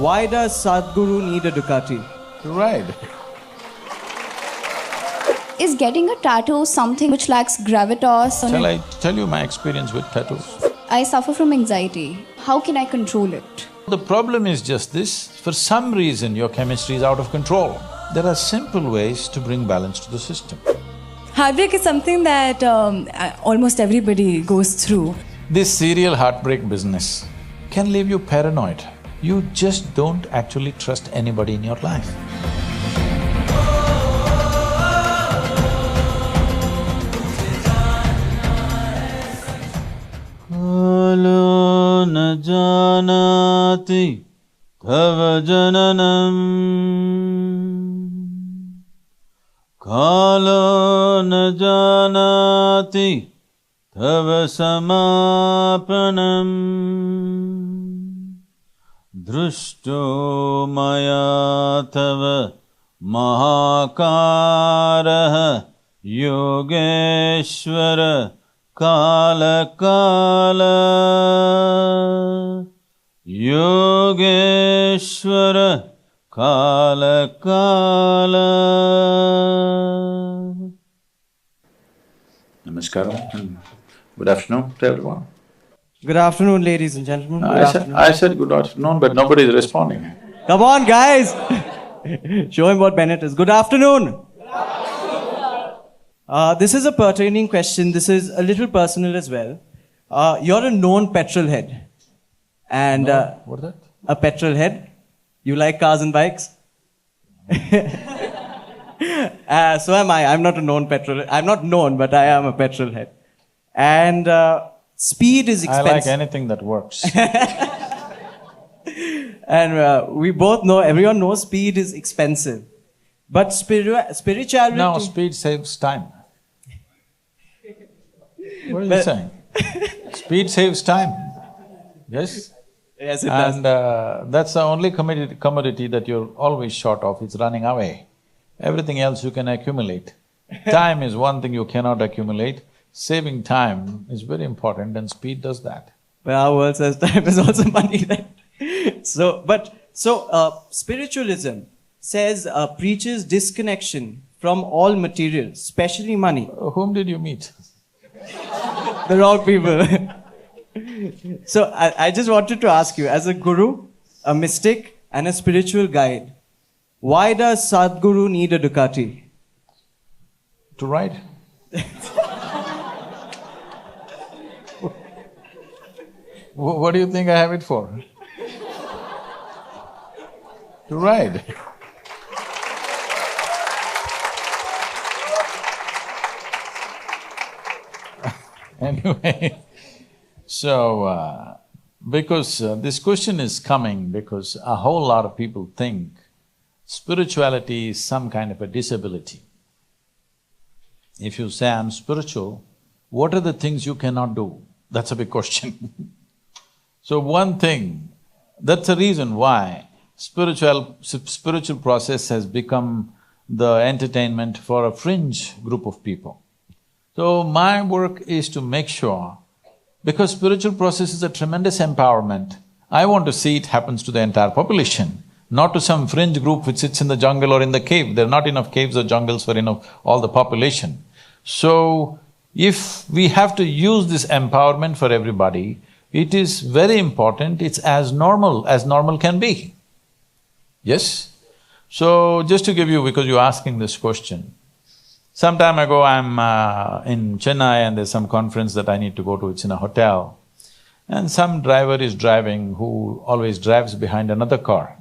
Why does Sadhguru need a Ducati? To ride. Is getting a tattoo something which lacks gravitas? Shall I tell you my experience with tattoos? I suffer from anxiety. How can I control it? The problem is just this, for some reason your chemistry is out of control. There are simple ways to bring balance to the system. Heartbreak is something that almost everybody goes through. This serial heartbreak business can leave you paranoid. You just don't actually trust anybody in your life. Kalo na janati tava jananam Kalo na janati tava samapanam Drushto maya tava mahakaraha yogeshvara Kala Kala Yogeshwara Kala Kala. Namaskaram. Good afternoon to everyone. Good afternoon, ladies and gentlemen. I said good afternoon, but nobody is responding. Come on, guys! Show him what Bennett is. Good afternoon! This is a pertaining question. This is a little personal as well. You're a known petrol head. And What is that? a petrol head. You like cars and bikes? So am I. I'm not a known petrol. I'm not known, but I am a petrol head. And speed is expensive. I like anything that works. And we both know, everyone knows speed is expensive. But spirituality... No, speed saves time. What are you saying? Speed saves time. Yes? Yes, it does. And that's the only commodity that you're always short of, it's running away. Everything else you can accumulate. Time is one thing you cannot accumulate. Saving time is very important and speed does that. But our world says time is also money, right? Spiritualism says, preaches disconnection from all material, especially money. Whom did you meet? The wrong people. So I just wanted to ask you, as a guru, a mystic and a spiritual guide, why does Sadhguru need a Ducati? To ride. What do you think I have it for? To ride. Anyway, so because this question is coming because a whole lot of people think spirituality is some kind of a disability. If you say, I'm spiritual, what are the things you cannot do? That's a big question. So one thing, that's the reason why spiritual process has become the entertainment for a fringe group of people. So my work is to make sure, because spiritual process is a tremendous empowerment, I want to see it happens to the entire population, not to some fringe group which sits in the jungle or in the cave. There are not enough caves or jungles for all the population. So, if we have to use this empowerment for everybody, it is very important, it's as normal can be. Yes? So, just to give you, because you're asking this question, some time ago I'm in Chennai and there's some conference that I need to go to, it's in a hotel. And some driver is driving who always drives behind another car.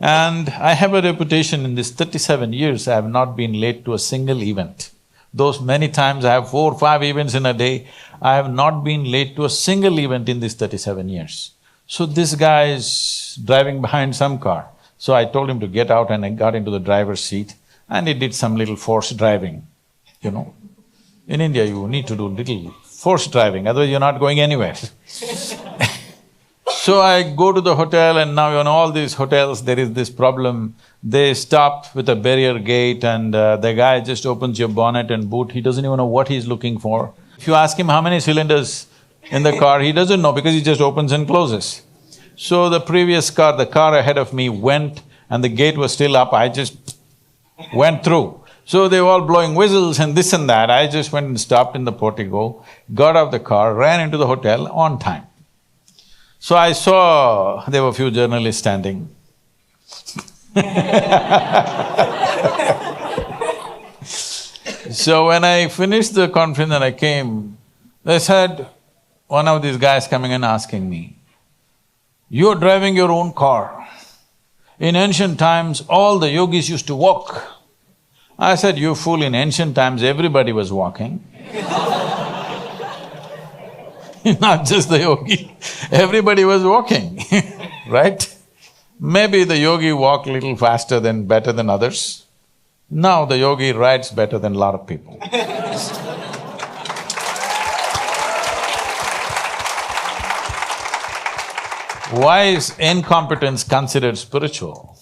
And I have a reputation in this 37 years, I have not been late to a single event. Those many times I have 4 or 5 events in a day, I have not been late to a single event in these 37 years. So this guy is driving behind some car. So I told him to get out and I got into the driver's seat and he did some little forced driving, In India, you need to do little forced driving, otherwise you're not going anywhere. So I go to the hotel and now in all these hotels there is this problem, they stop with a barrier gate and the guy just opens your bonnet and boot, he doesn't even know what he's looking for. If you ask him how many cylinders in the car, he doesn't know because he just opens and closes. So the previous car, the car ahead of me went and the gate was still up, I just went through. So they were all blowing whistles and this and that. I just went and stopped in the portico, got out of the car, ran into the hotel on time. So I saw there were a few journalists standing. So when I finished the conference and I came, they said, one of these guys coming and asking me, "You're driving your own car. In ancient times, all the yogis used to walk." I said, "You fool, in ancient times everybody was walking." Not just the yogi, everybody was walking, right? Maybe the yogi walked a little faster than… better than others. Now the yogi rides better than a lot of people. Why is incompetence considered spiritual?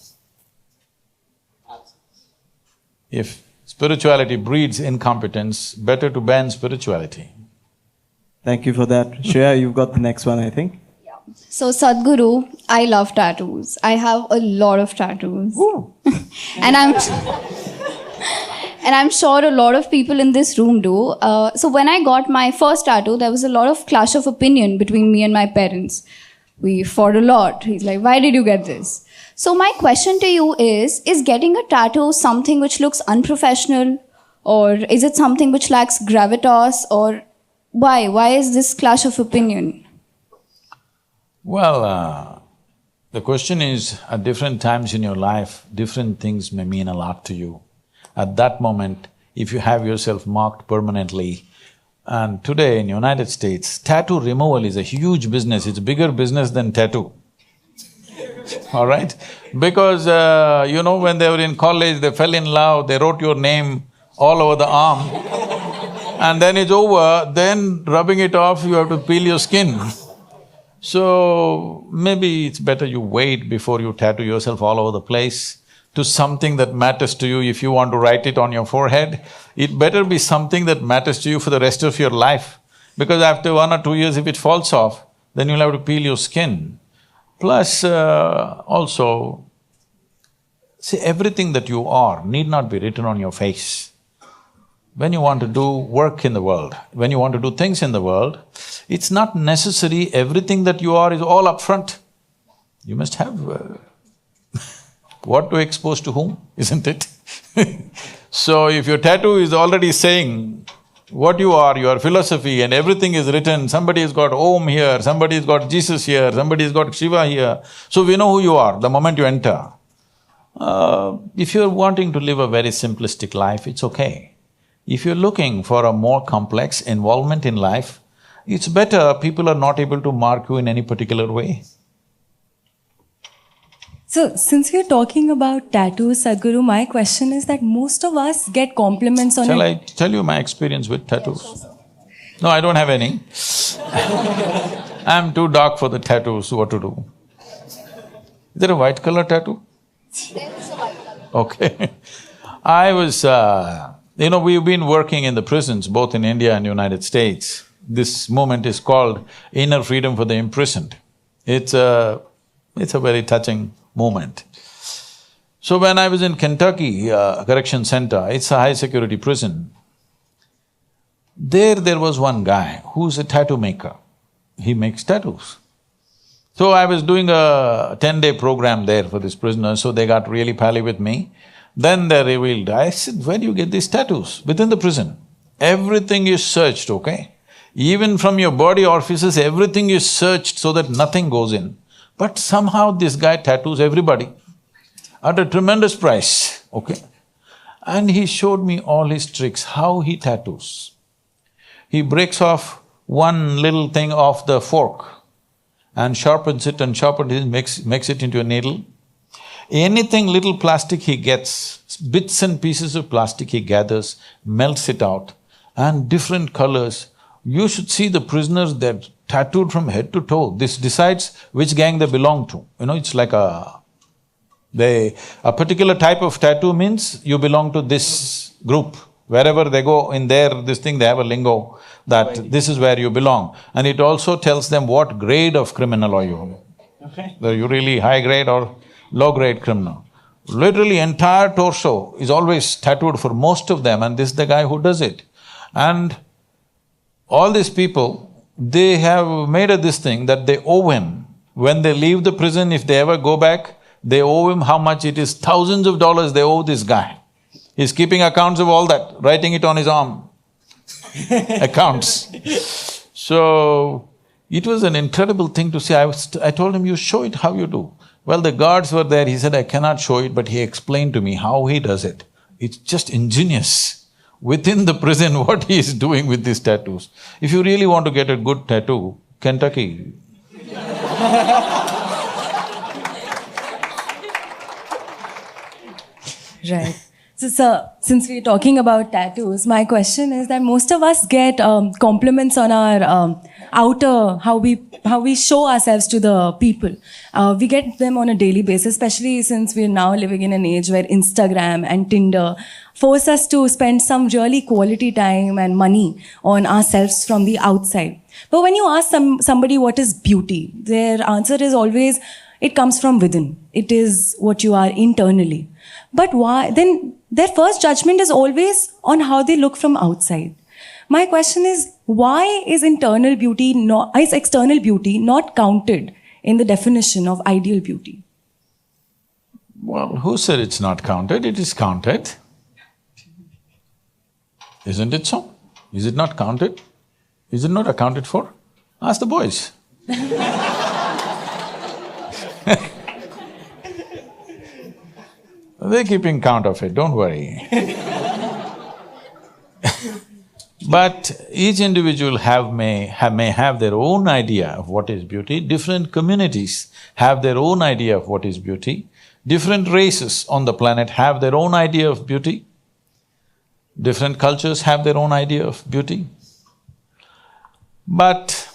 If spirituality breeds incompetence, better to ban spirituality. Thank you for that. Shreya, you've got the next one, I think. So, Sadhguru, I love tattoos. I have a lot of tattoos. and I'm sure a lot of people in this room do. So when I got my first tattoo, there was a lot of clash of opinion between me and my parents. We fought a lot. He's like, "Why did you get this?" So my question to you is getting a tattoo something which looks unprofessional? Or is it something which lacks gravitas? Or why? Why is this clash of opinion? Well, the question is, at different times in your life, different things may mean a lot to you. At that moment, if you have yourself marked permanently, and today in United States, tattoo removal is a huge business, it's a bigger business than tattoo. All right? Because, when they were in college, they fell in love, they wrote your name all over the arm, and then it's over, then rubbing it off, you have to peel your skin. So, maybe it's better you wait before you tattoo yourself all over the place to something that matters to you. If you want to write it on your forehead, it better be something that matters to you for the rest of your life. Because after 1 or 2 years, if it falls off, then you'll have to peel your skin. Plus, also, see, everything that you are need not be written on your face. When you want to do work in the world, when you want to do things in the world, it's not necessary everything that you are is all up front. You must have what to expose to whom, isn't it? So if your tattoo is already saying what you are, your philosophy and everything is written, somebody has got Om here, somebody has got Jesus here, somebody has got Shiva here, so we know who you are the moment you enter. If you're wanting to live a very simplistic life, it's okay. If you're looking for a more complex involvement in life, it's better people are not able to mark you in any particular way. So, since we're talking about tattoos, Sadhguru, my question is that most of us get compliments on Shall I tell you my experience with tattoos? No, I don't have any. I'm too dark for the tattoos, what to do? Is there a white color tattoo? There is a white color. Okay. I was… we've been working in the prisons, both in India and United States. This movement is called Inner Freedom for the Imprisoned. It's a very touching movement. So when I was in Kentucky Correction Center, it's a high-security prison. There was one guy who's a tattoo maker. He makes tattoos. So I was doing a 10-day program there for these prisoners, so they got really pally with me. Then they revealed, I said, "Where do you get these tattoos?" Within the prison. Everything is searched, okay? Even from your body orifices, everything is searched so that nothing goes in. But somehow this guy tattoos everybody at a tremendous price, okay? And he showed me all his tricks, how he tattoos. He breaks off one little thing off the fork and sharpens it and sharpens it, makes it into a needle. Anything little plastic he gets, bits and pieces of plastic he gathers, melts it out, and different colors. You should see the prisoners, they're tattooed from head to toe. This decides which gang they belong to. It's like a particular type of tattoo means you belong to this group. Wherever they go in this thing, they have a lingo that this is where you belong. And it also tells them what grade of criminal are you. Whether you're really high grade or low grade criminal. Literally entire torso is always tattooed for most of them, and this is the guy who does it. And all these people, they have made this thing that they owe him. When they leave the prison, if they ever go back, they owe him how much it is, thousands of dollars they owe this guy. He's keeping accounts of all that, writing it on his arm. Accounts. So, it was an incredible thing to see. I told him, you show it how you do. Well, the guards were there, he said, I cannot show it, but he explained to me how he does it. It's just ingenious. Within the prison, what he is doing with these tattoos. If you really want to get a good tattoo, Kentucky. Right. So, sir, since we're talking about tattoos, my question is that most of us get compliments on our outer, how we show ourselves to the people. We get them on a daily basis, especially since we're now living in an age where Instagram and Tinder force us to spend some really quality time and money on ourselves from the outside. But when you ask somebody what is beauty, their answer is always, it comes from within. It is what you are internally. But why? Then their first judgment is always on how they look from outside. My question is, why is external beauty not counted in the definition of ideal beauty? Well, who said it's not counted? It is counted. Isn't it so? Is it not counted? Is it not accounted for? Ask the boys. They're keeping count of it, don't worry. But each individual may have their own idea of what is beauty. Different communities have their own idea of what is beauty. Different races on the planet have their own idea of beauty. Different cultures have their own idea of beauty. But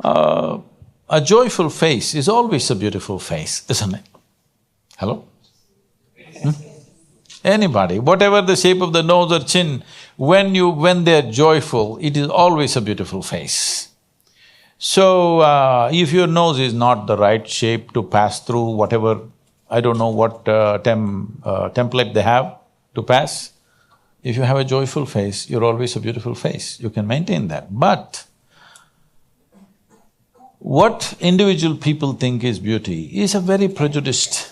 a joyful face is always a beautiful face, isn't it? Hello? Anybody, whatever the shape of the nose or chin, when they're joyful, it is always a beautiful face. So, if your nose is not the right shape to pass through whatever, I don't know what template they have to pass, if you have a joyful face, you're always a beautiful face, you can maintain that. But what individual people think is beauty is a very prejudiced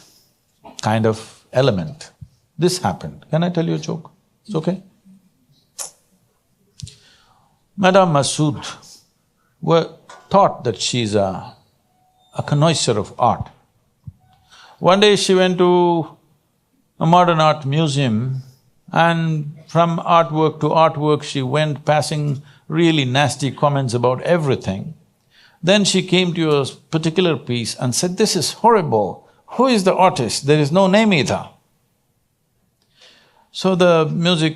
kind of element. This happened. Can I tell you a joke? It's okay? Madame Massoud thought that she's a connoisseur of art. One day she went to a modern art museum, and from artwork to artwork she went, passing really nasty comments about everything. Then she came to a particular piece and said, "This is horrible. Who is the artist? There is no name either." So the museum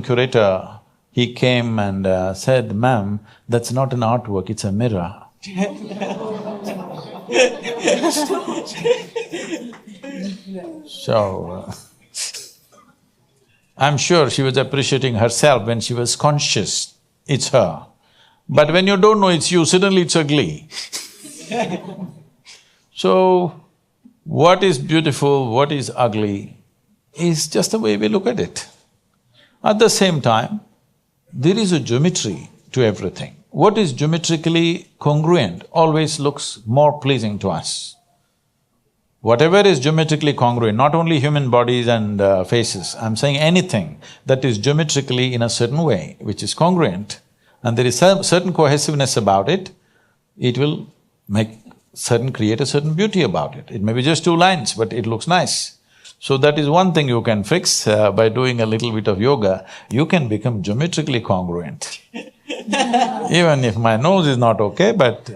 curator, he came and said, "Ma'am, that's not an artwork, it's a mirror." So, I'm sure she was appreciating herself when she was conscious, it's her. But when you don't know it's you, suddenly it's ugly. So, what is beautiful, what is ugly, is just the way we look at it. At the same time, there is a geometry to everything. What is geometrically congruent always looks more pleasing to us. Whatever is geometrically congruent, not only human bodies and faces, I'm saying anything that is geometrically in a certain way, which is congruent, and there is certain cohesiveness about it, it will create a certain beauty about it. It may be just two lines, but it looks nice. So that is one thing you can fix by doing a little bit of yoga, you can become geometrically congruent. Even if my nose is not okay, but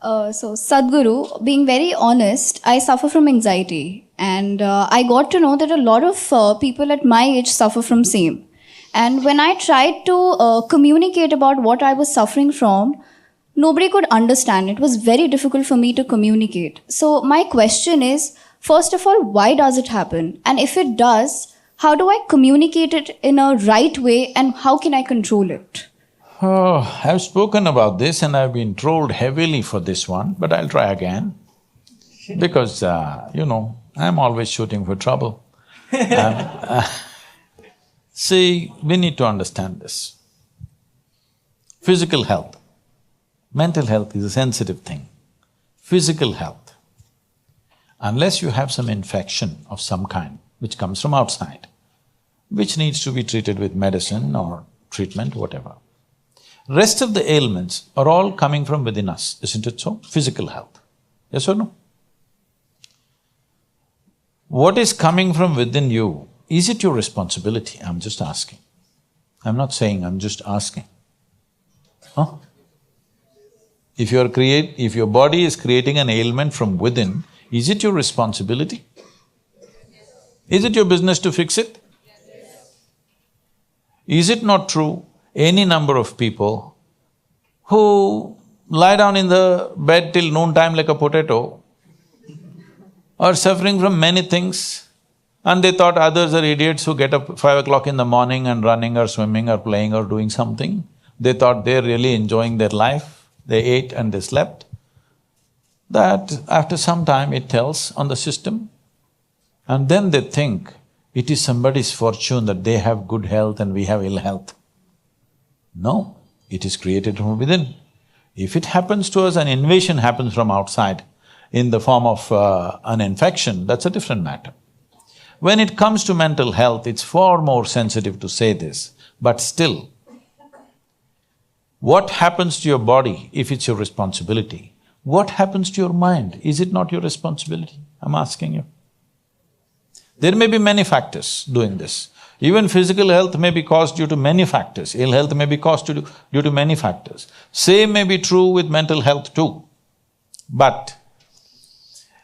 So Sadhguru, being very honest, I suffer from anxiety, and I got to know that a lot of people at my age suffer from same. And when I tried to communicate about what I was suffering from, nobody could understand. It was very difficult for me to communicate. So my question is, first of all, why does it happen? And if it does, How do I communicate it in a right way, and how can I control it? Oh, I've spoken about this and I've been trolled heavily for this one, but I'll try again. Because, I'm always shooting for trouble. See, we need to understand this. Physical health. Mental health is a sensitive thing. Physical health. Unless you have some infection of some kind which comes from outside, which needs to be treated with medicine or treatment, whatever. Rest of the ailments are all coming from within us, isn't it so? Physical health. Yes or no? What is coming from within you, is it your responsibility? I'm just asking. I'm not saying, I'm just asking. Huh? If your body is creating an ailment from within, is it your responsibility? Is it your business to fix it? Is it not true, any number of people who lie down in the bed till noontime like a potato are suffering from many things, and they thought others are idiots who get up 5 o'clock in the morning and running or swimming or playing or doing something. They thought they're really enjoying their life, they ate and they slept. That after some time it tells on the system, and then they think it is somebody's fortune that they have good health and we have ill health. No, it is created from within. If it happens to us, an invasion happens from outside in the form of an infection, that's a different matter. When it comes to mental health, it's far more sensitive to say this, but still, what happens to your body if it's your responsibility? What happens to your mind? Is it not your responsibility? I'm asking you. There may be many factors doing this. Even physical health may be caused due to many factors, ill health may be caused due to many factors. Same may be true with mental health too. But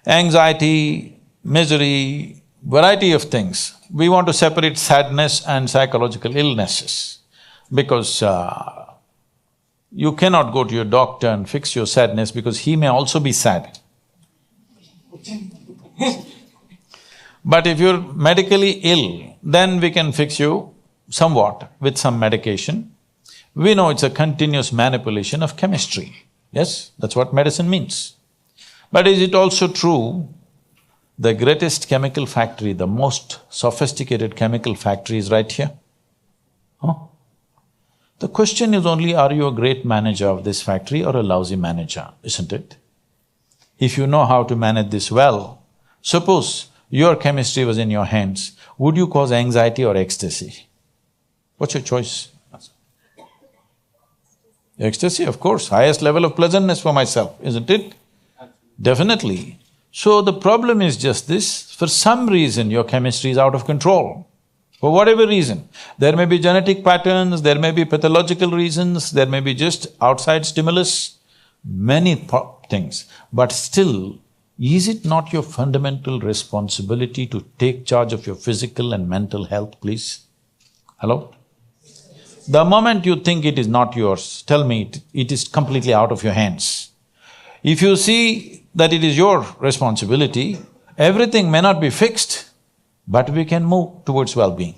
anxiety, misery, variety of things, we want to separate sadness and psychological illnesses because you cannot go to your doctor and fix your sadness because he may also be sad. But if you're medically ill, then we can fix you somewhat with some medication. We know it's a continuous manipulation of chemistry. Yes, that's what medicine means. But is it also true, the greatest chemical factory, the most sophisticated chemical factory is right here? Huh? The question is only, are you a great manager of this factory or a lousy manager, isn't it? If you know how to manage this well, suppose your chemistry was in your hands, would you cause anxiety or ecstasy? What's your choice? Ecstasy, of course, highest level of pleasantness for myself, isn't it? Definitely. So the problem is just this, for some reason your chemistry is out of control. For whatever reason, there may be genetic patterns, there may be pathological reasons, there may be just outside stimulus, many things, but still, is it not your fundamental responsibility to take charge of your physical and mental health, please? Hello? The moment you think it is not yours, tell me it is completely out of your hands. If you see that it is your responsibility, everything may not be fixed, but we can move towards well-being.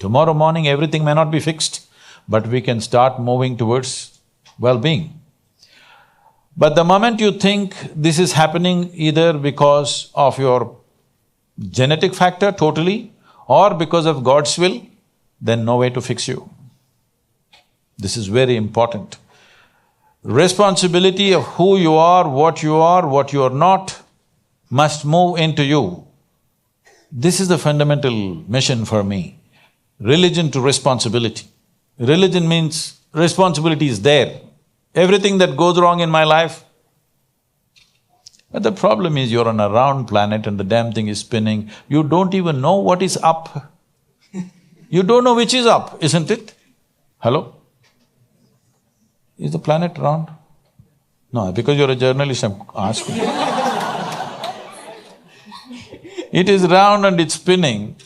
Tomorrow morning everything may not be fixed, but we can start moving towards well-being. But the moment you think this is happening either because of your genetic factor totally or because of God's will, then no way to fix you. This is very important. Responsibility of who you are, what you are not, must move into you. This is the fundamental mission for me. Religion to responsibility. Religion means responsibility is there. Everything that goes wrong in my life. But the problem is you're on a round planet and the damn thing is spinning, you don't even know what is up. You don't know which is up, isn't it? Hello? Is the planet round? No, because you're a journalist, I'm asking. It is round and it's spinning.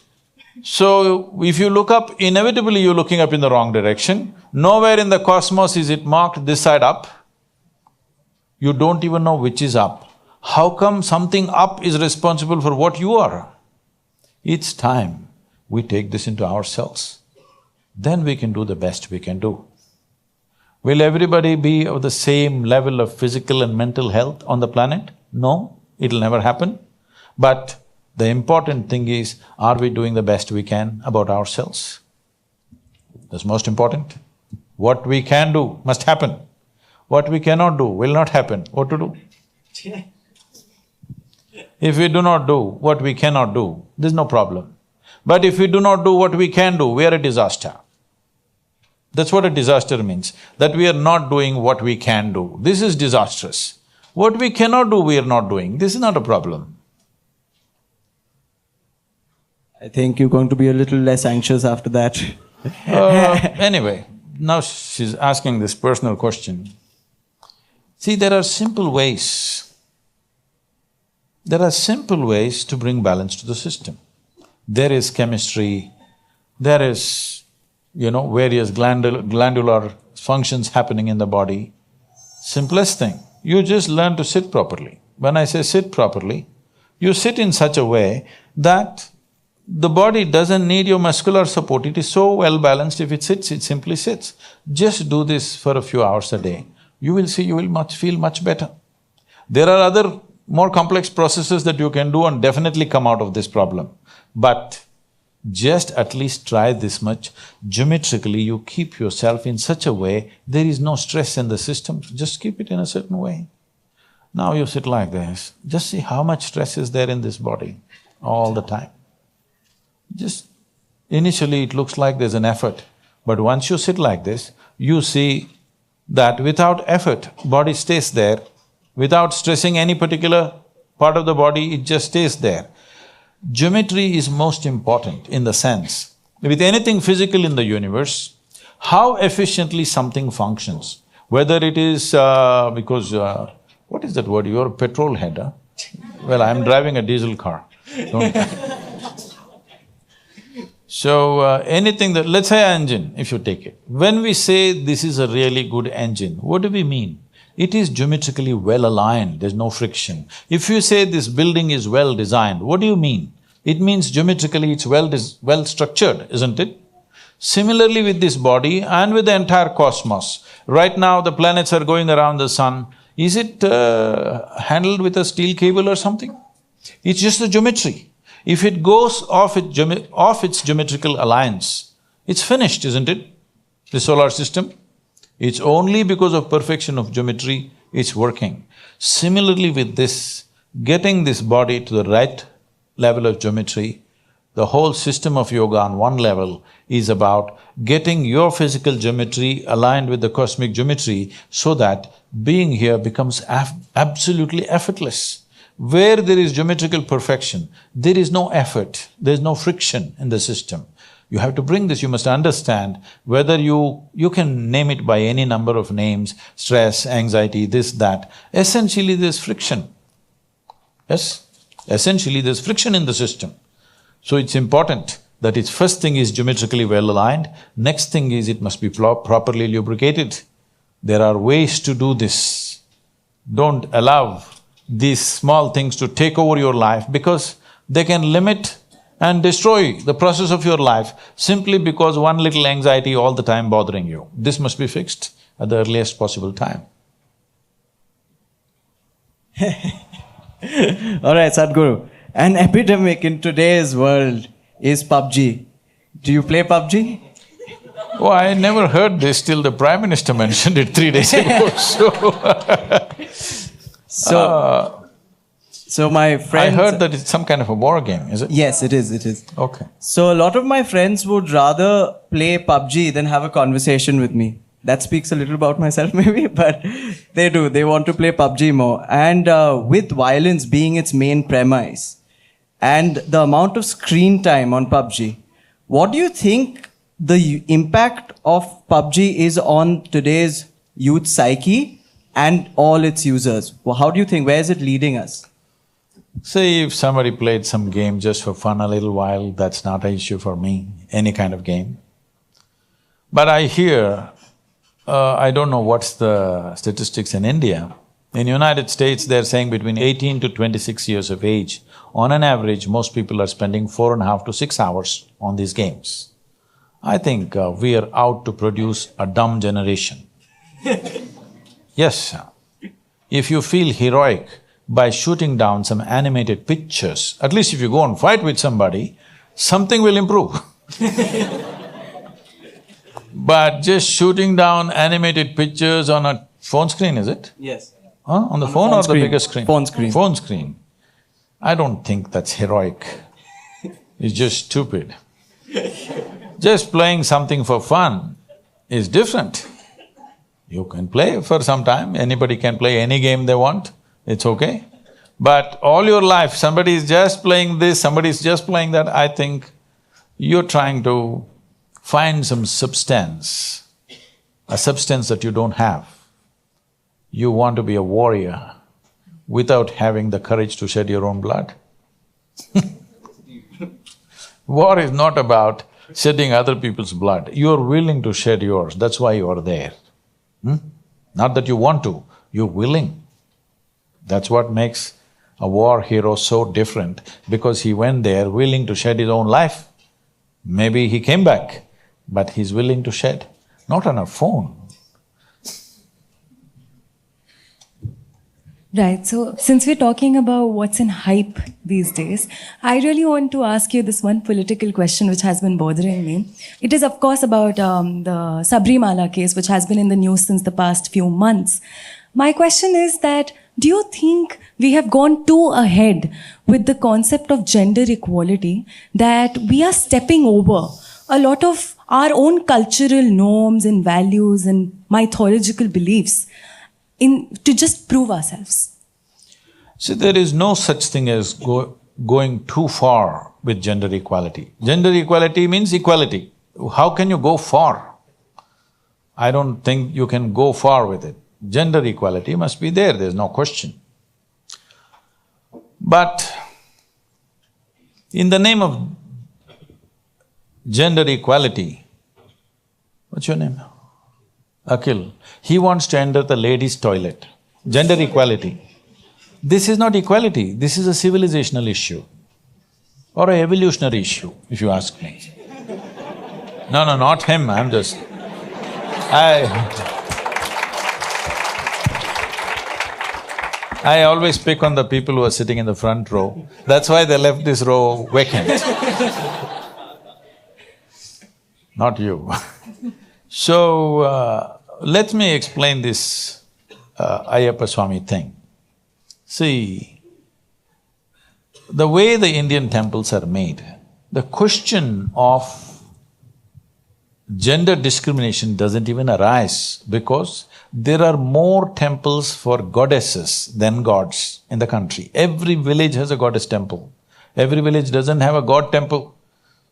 So, if you look up, inevitably you're looking up in the wrong direction. Nowhere in the cosmos is it marked this side up. You don't even know which is up. How come something up is responsible for what you are? It's time we take this into ourselves. Then we can do the best we can do. Will everybody be of the same level of physical and mental health on the planet? No, it'll never happen. But the important thing is, are we doing the best we can about ourselves? That's most important. What we can do must happen. What we cannot do will not happen. What to do? If we do not do what we cannot do, there's no problem. But if we do not do what we can do, we are a disaster. That's what a disaster means, that we are not doing what we can do. This is disastrous. What we cannot do, we are not doing. This is not a problem. I think you're going to be a little less anxious after that. Anyway, now she's asking this personal question. See, there are simple ways. There are simple ways to bring balance to the system. There is chemistry, there is, various glandular functions happening in the body. Simplest thing, you just learn to sit properly. When I say sit properly, you sit in such a way that the body doesn't need your muscular support, it is so well balanced, if it sits, it simply sits. Just do this for a few hours a day, you will see you will feel much better. There are other more complex processes that you can do and definitely come out of this problem. But just at least try this much, geometrically you keep yourself in such a way, there is no stress in the system, just keep it in a certain way. Now you sit like this, just see how much stress is there in this body all the time. Just initially it looks like there's an effort, but once you sit like this, you see that without effort, body stays there. Without stressing any particular part of the body, it just stays there. Geometry is most important in the sense, with anything physical in the universe, how efficiently something functions. Whether it is what is that word? You're a petrol head, huh? Well, I'm driving a diesel car, don't… So, anything that… let's say engine, if you take it. When we say this is a really good engine, what do we mean? It is geometrically well aligned, there's no friction. If you say this building is well designed, what do you mean? It means geometrically it's well structured, isn't it? Similarly with this body and with the entire cosmos, right now the planets are going around the sun, is it handled with a steel cable or something? It's just the geometry. If it goes off its geometrical alliance, it's finished, isn't it? The solar system? It's only because of perfection of geometry it's working. Similarly with this, getting this body to the right level of geometry, the whole system of yoga on one level is about getting your physical geometry aligned with the cosmic geometry so that being here becomes absolutely effortless. Where there is geometrical perfection, there is no effort, there is no friction in the system. You have to bring this, you must understand whether you can name it by any number of names, stress, anxiety, this, that. Essentially there's friction. Yes? Essentially there's friction in the system. So it's important that its first thing is geometrically well aligned, next thing is it must be properly lubricated. There are ways to do this. Don't allow these small things to take over your life because they can limit and destroy the process of your life simply because one little anxiety all the time bothering you. This must be fixed at the earliest possible time. All right, Sadhguru. An epidemic in today's world is PUBG. Do you play PUBG? Oh, I never heard this till the Prime Minister mentioned it 3 days ago, So my friends… I heard that it's some kind of a war game, is it? Yes, it is. Okay. So a lot of my friends would rather play PUBG than have a conversation with me. That speaks a little about myself maybe, but they do. They want to play PUBG more. And with violence being its main premise and the amount of screen time on PUBG, what do you think the impact of PUBG is on today's youth psyche and all its users? Well, how do you think? Where is it leading us? Say if somebody played some game just for fun a little while, that's not an issue for me, any kind of game. But I hear, I don't know what's the statistics in India, In United States, they're saying between 18 to 26 years of age, on an average, most people are spending 4.5 to 6 hours on these games. I think we are out to produce a dumb generation. Yes, if you feel heroic by shooting down some animated pictures, at least if you go and fight with somebody, something will improve. But just shooting down animated pictures on a phone screen, is it? Yes. Huh? On the phone or the bigger screen? Phone screen. Phone screen. I don't think that's heroic. It's just stupid. Just playing something for fun is different. You can play for some time, anybody can play any game they want, it's okay. But all your life, somebody is just playing this, somebody is just playing that, I think you're trying to find some substance, a substance that you don't have. You want to be a warrior without having the courage to shed your own blood. War is not about shedding other people's blood. You're willing to shed yours, that's why you are there. Not that you want to, you're willing. That's what makes a war hero so different, because he went there willing to shed his own life. Maybe he came back, but he's willing to shed, not on a phone. Right, so since we're talking about what's in hype these days, I really want to ask you this one political question which has been bothering me. It is of course about the Sabrimala case, which has been in the news since the past few months. My question is that, do you think we have gone too ahead with the concept of gender equality, that we are stepping over a lot of our own cultural norms and values and mythological beliefs to just prove ourselves? See, there is no such thing as going too far with gender equality. Gender equality means equality. How can you go far? I don't think you can go far with it. Gender equality must be there's no question. But in the name of gender equality, what's your name? Akhil, he wants to enter the ladies' toilet. Gender equality. This is not equality, this is a civilizational issue or an evolutionary issue, if you ask me. No, not him, I'm just… I always pick on the people who are sitting in the front row, that's why they left this row vacant. Not you. So, let me explain this Ayyappa Swami thing. See, the way the Indian temples are made, the question of gender discrimination doesn't even arise, because there are more temples for goddesses than gods in the country. Every village has a goddess temple. Every village doesn't have a god temple.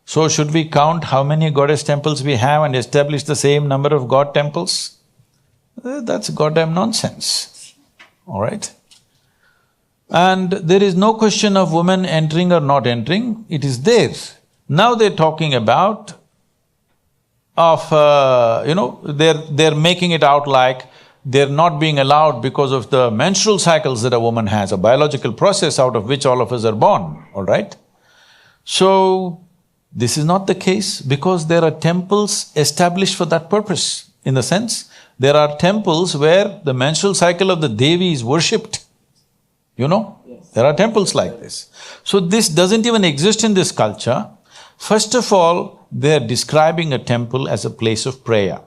So should we count how many goddess temples we have and establish the same number of god temples? That's goddamn nonsense, all right? And there is no question of women entering or not entering, it is there. Now they're talking about they're making it out like they're not being allowed because of the menstrual cycles that a woman has, a biological process out of which all of us are born, all right? So, this is not the case, because there are temples established for that purpose. In the sense, there are temples where the menstrual cycle of the Devi is worshipped. You know? Yes. There are temples like this. So this doesn't even exist in this culture. First of all, they're describing a temple as a place of prayer.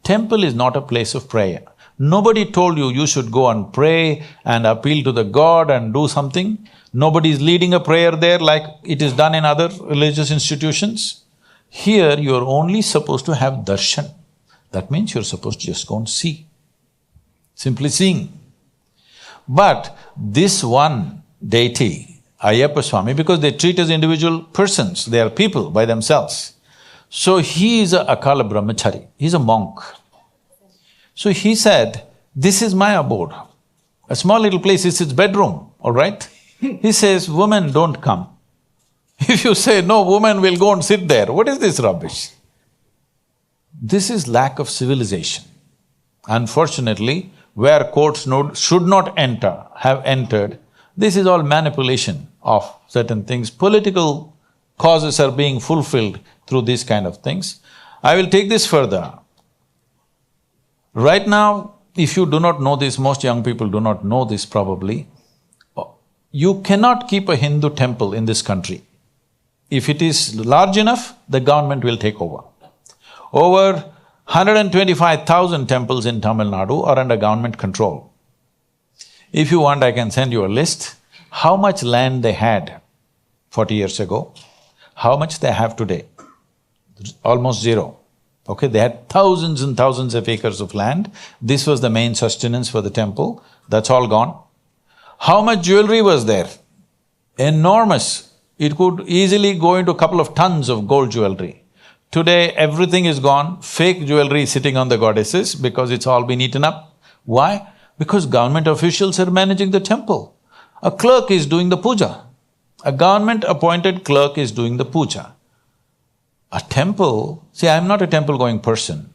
Temple is not a place of prayer. Nobody told you should go and pray and appeal to the god and do something. Nobody is leading a prayer there like it is done in other religious institutions. Here, you're only supposed to have darshan. That means you're supposed to just go and see, simply seeing. But this one deity, Ayyappa Swami, because they treat as individual persons, they are people by themselves. So he is a Akala Brahmachari, he's a monk. So he said, this is my abode. A small little place is his bedroom, all right? He says, women don't come. If you say, no, women will go and sit there, what is this rubbish? This is lack of civilization. Unfortunately, where courts should not enter, have entered. This is all manipulation of certain things. Political causes are being fulfilled through these kind of things. I will take this further. Right now, if you do not know this, most young people do not know this probably, you cannot keep a Hindu temple in this country. If it is large enough, the government will take over. Over 125,000 temples in Tamil Nadu are under government control. If you want, I can send you a list, how much land they had 40 years ago, how much they have today. Almost zero. Okay, they had thousands and thousands of acres of land. This was the main sustenance for the temple. That's all gone. How much jewelry was there? Enormous. It could easily go into a couple of tons of gold jewelry. Today, everything is gone, fake jewelry is sitting on the goddesses because it's all been eaten up. Why? Because government officials are managing the temple. A clerk is doing the puja. A government-appointed clerk is doing the puja. A temple… See, I'm not a temple-going person.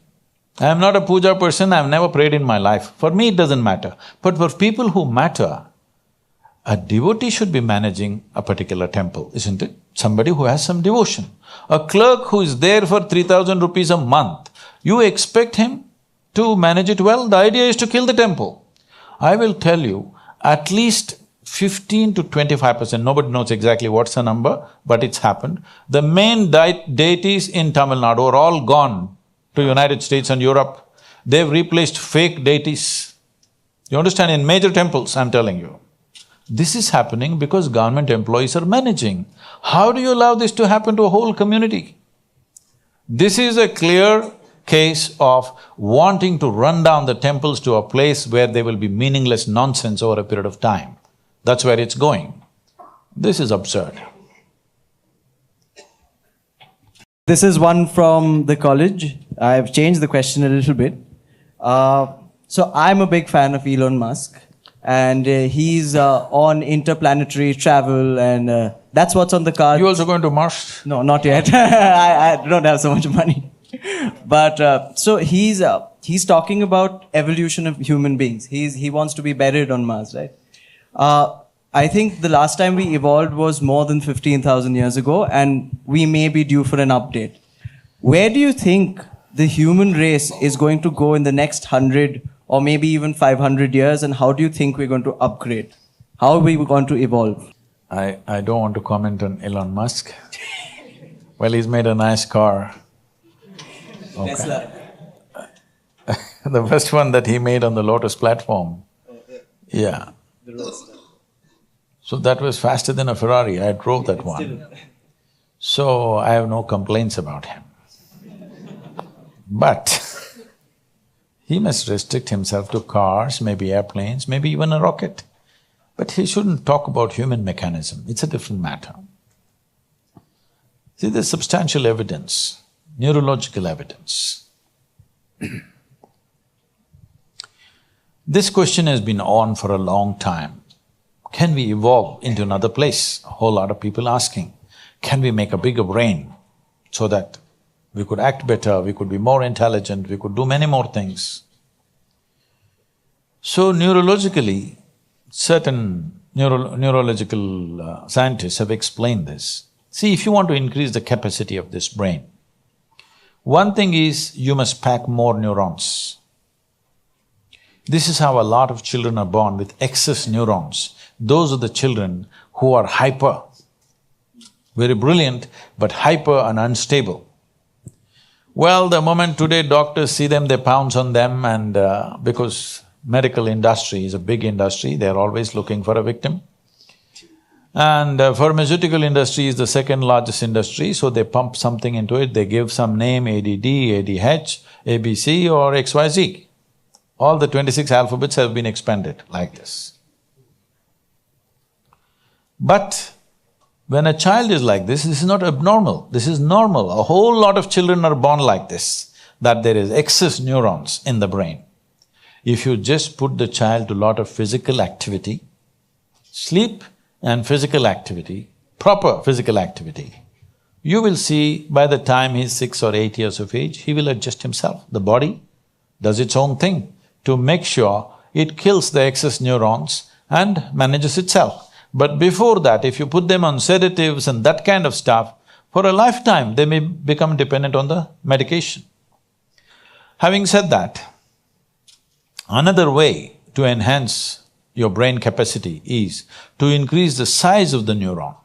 I'm not a puja person, I've never prayed in my life. For me, it doesn't matter. But for people who matter, a devotee should be managing a particular temple, isn't it? Somebody who has some devotion. A clerk who is there for 3,000 rupees a month, you expect him to manage it well? The idea is to kill the temple. I will tell you, at least 15 to 25%, nobody knows exactly what's the number, but it's happened. The main deities in Tamil Nadu are all gone to United States and Europe. They've replaced fake deities. You understand, in major temples, I'm telling you. This is happening because government employees are managing. How do you allow this to happen to a whole community? This is a clear case of wanting to run down the temples to a place where there will be meaningless nonsense over a period of time. That's where it's going. This is absurd. This is one from the college. I've changed the question a little bit. So I'm a big fan of Elon Musk, and he's on interplanetary travel, and that's what's on the card. You also going to Mars? No, not yet. I don't have so much money. But so he's talking about evolution of human beings. He wants to be buried on Mars, right? I think the last time we evolved was more than 15,000 years ago, and we may be due for an update. Where do you think the human race is going to go in the next 100 or maybe even 500 years, and how do you think we're going to upgrade? How are we going to evolve? I don't want to comment on Elon Musk. Well, he's made a nice car. Okay. Tesla. The first one that he made on the Lotus platform. Yeah. So that was faster than a Ferrari, I drove that one. So I have no complaints about him. But he must restrict himself to cars, maybe airplanes, maybe even a rocket. But he shouldn't talk about human mechanism, it's a different matter. See, there's substantial evidence, neurological evidence. This question has been on for a long time. Can we evolve into another place? A whole lot of people asking. Can we make a bigger brain so that we could act better, we could be more intelligent, we could do many more things? So neurologically, certain neurological scientists have explained this. See, if you want to increase the capacity of this brain, one thing is you must pack more neurons. This is how a lot of children are born with excess neurons. Those are the children who are hyper, very brilliant, but hyper and unstable. Well, the moment today doctors see them, they pounce on them, and because medical industry is a big industry, they're always looking for a victim. And pharmaceutical industry is the second largest industry, so they pump something into it, they give some name, ADD, ADH, ABC or XYZ. All the 26 alphabets have been expanded like this. But when a child is like this is not abnormal, this is normal. A whole lot of children are born like this, that there is excess neurons in the brain. If you just put the child to a lot of physical activity, sleep and physical activity, proper physical activity, you will see by the time he's 6 or 8 years of age, he will adjust himself. The body does its own thing to make sure it kills the excess neurons and manages itself. But before that, if you put them on sedatives and that kind of stuff, for a lifetime they may become dependent on the medication. Having said that, another way to enhance your brain capacity is to increase the size of the neuron.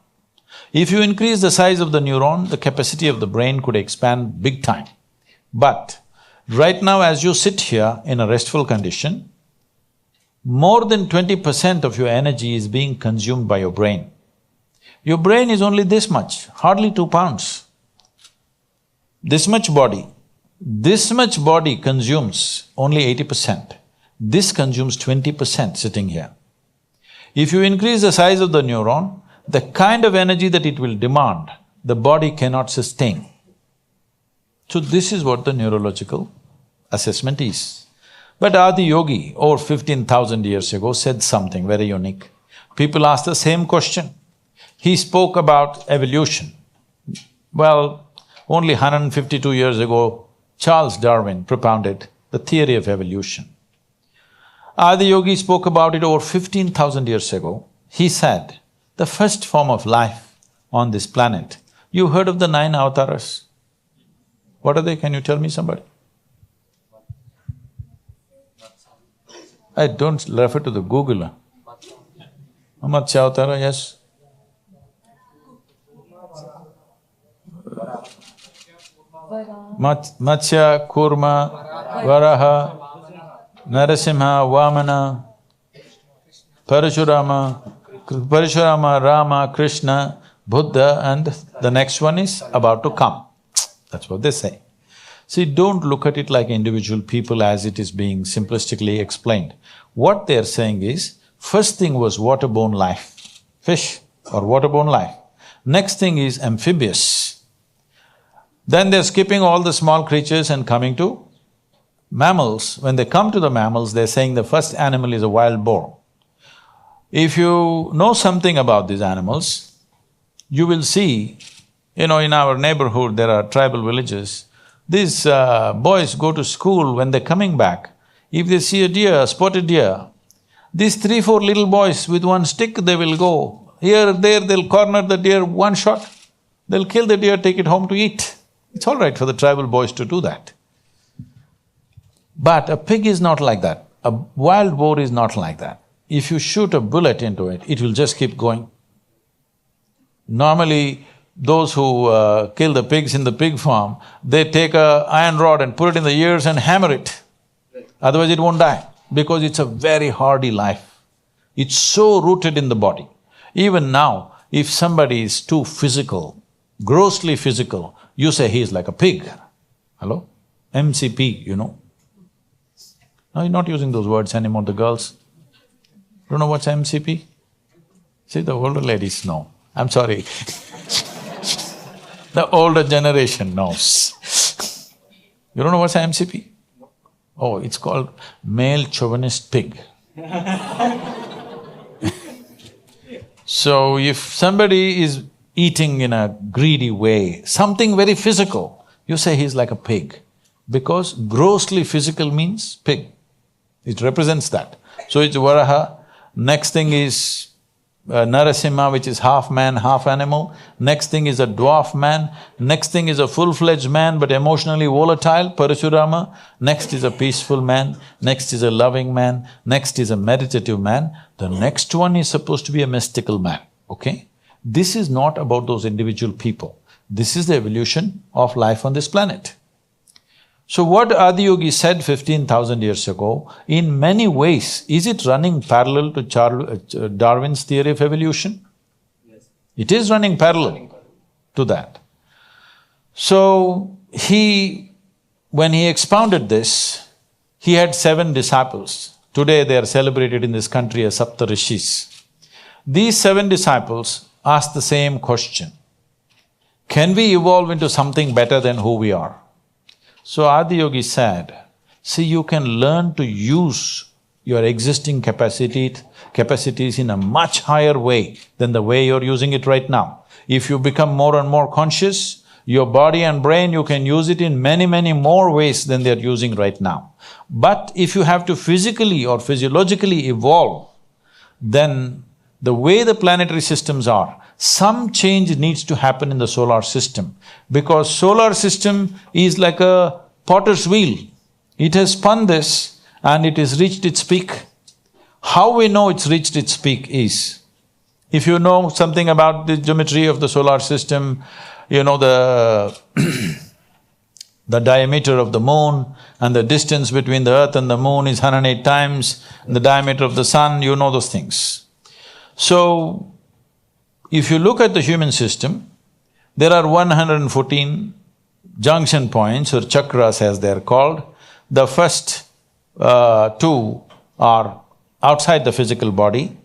If you increase the size of the neuron, the capacity of the brain could expand big time. But right now as you sit here in a restful condition, more than 20% of your energy is being consumed by your brain. Your brain is only this much, hardly 2 pounds. This much body consumes only 80%. This consumes 20% sitting here. If you increase the size of the neuron, the kind of energy that it will demand, the body cannot sustain. So this is what the neurological assessment is. But Adi Yogi, over 15,000 years ago, said something very unique. People asked the same question. He spoke about evolution. Well, only 152 years ago, Charles Darwin propounded the theory of evolution. Adi Yogi spoke about it over 15,000 years ago. He said, the first form of life on this planet, you heard of the 9 avatars? What are they? Can you tell me somebody? I don't refer to the Google. Matsya avatara, yes? Matsya, Kurma, Varaha, Narasimha, Vamana, Parashurama, Rama, Krishna, Buddha, and the next one is about to come. That's what they say. See, don't look at it like individual people as it is being simplistically explained. What they're saying is, first thing was waterborne life, fish or waterborne life. Next thing is amphibious. Then they're skipping all the small creatures and coming to mammals. When they come to the mammals, they're saying the first animal is a wild boar. If you know something about these animals, you will see, in our neighborhood there are tribal villages. These boys go to school, when they're coming back, if they see a deer, a spotted deer, these 3, 4 little boys with one stick, they will go here, there, they'll corner the deer, one shot, they'll kill the deer, take it home to eat. It's all right for the tribal boys to do that. But a pig is not like that, a wild boar is not like that. If you shoot a bullet into it, it will just keep going. Normally, those who kill the pigs in the pig farm, they take a iron rod and put it in the ears and hammer it. Otherwise it won't die, because it's a very hardy life. It's so rooted in the body. Even now, if somebody is too physical, grossly physical, you say he's like a pig. Hello? MCP, Now you're not using those words anymore, the girls. Don't know what's MCP? See, the older ladies know. I'm sorry. The older generation knows. You don't know what's MCP? Oh, it's called male chauvinist pig. So if somebody is eating in a greedy way, something very physical, you say he's like a pig, because grossly physical means pig. It represents that. So it's Varaha. Next thing is Narasimha, which is half man, half animal. Next thing is a dwarf man. Next thing is a full-fledged man but emotionally volatile, Parashurama. Next is a peaceful man. Next is a loving man. Next is a meditative man. The next one is supposed to be a mystical man, okay? This is not about those individual people. This is the evolution of life on this planet. So what Adiyogi said 15,000 years ago, in many ways, is it running parallel to Darwin's theory of evolution? Yes. It is running parallel to that. So when he expounded this, he had 7 disciples. Today they are celebrated in this country as Sapta Rishis. These 7 disciples asked the same question: can we evolve into something better than who we are? So Adiyogi said, see, you can learn to use your existing capacities in a much higher way than the way you're using it right now. If you become more and more conscious, Your body and brain, you can use it in many, many more ways than they're using right now. But if you have to physically or physiologically evolve, then the way the planetary systems are, some change needs to happen in the solar system, because solar system is like a potter's wheel. It has spun this and it has reached its peak. How we know it's reached its peak is, if you know something about the geometry of the solar system, you know the the diameter of the moon and the distance between the earth and the moon is 108 times the diameter of the sun, you know those things. So, if you look at the human system, there are 114 junction points or chakras as they're called. The first two are outside the physical body,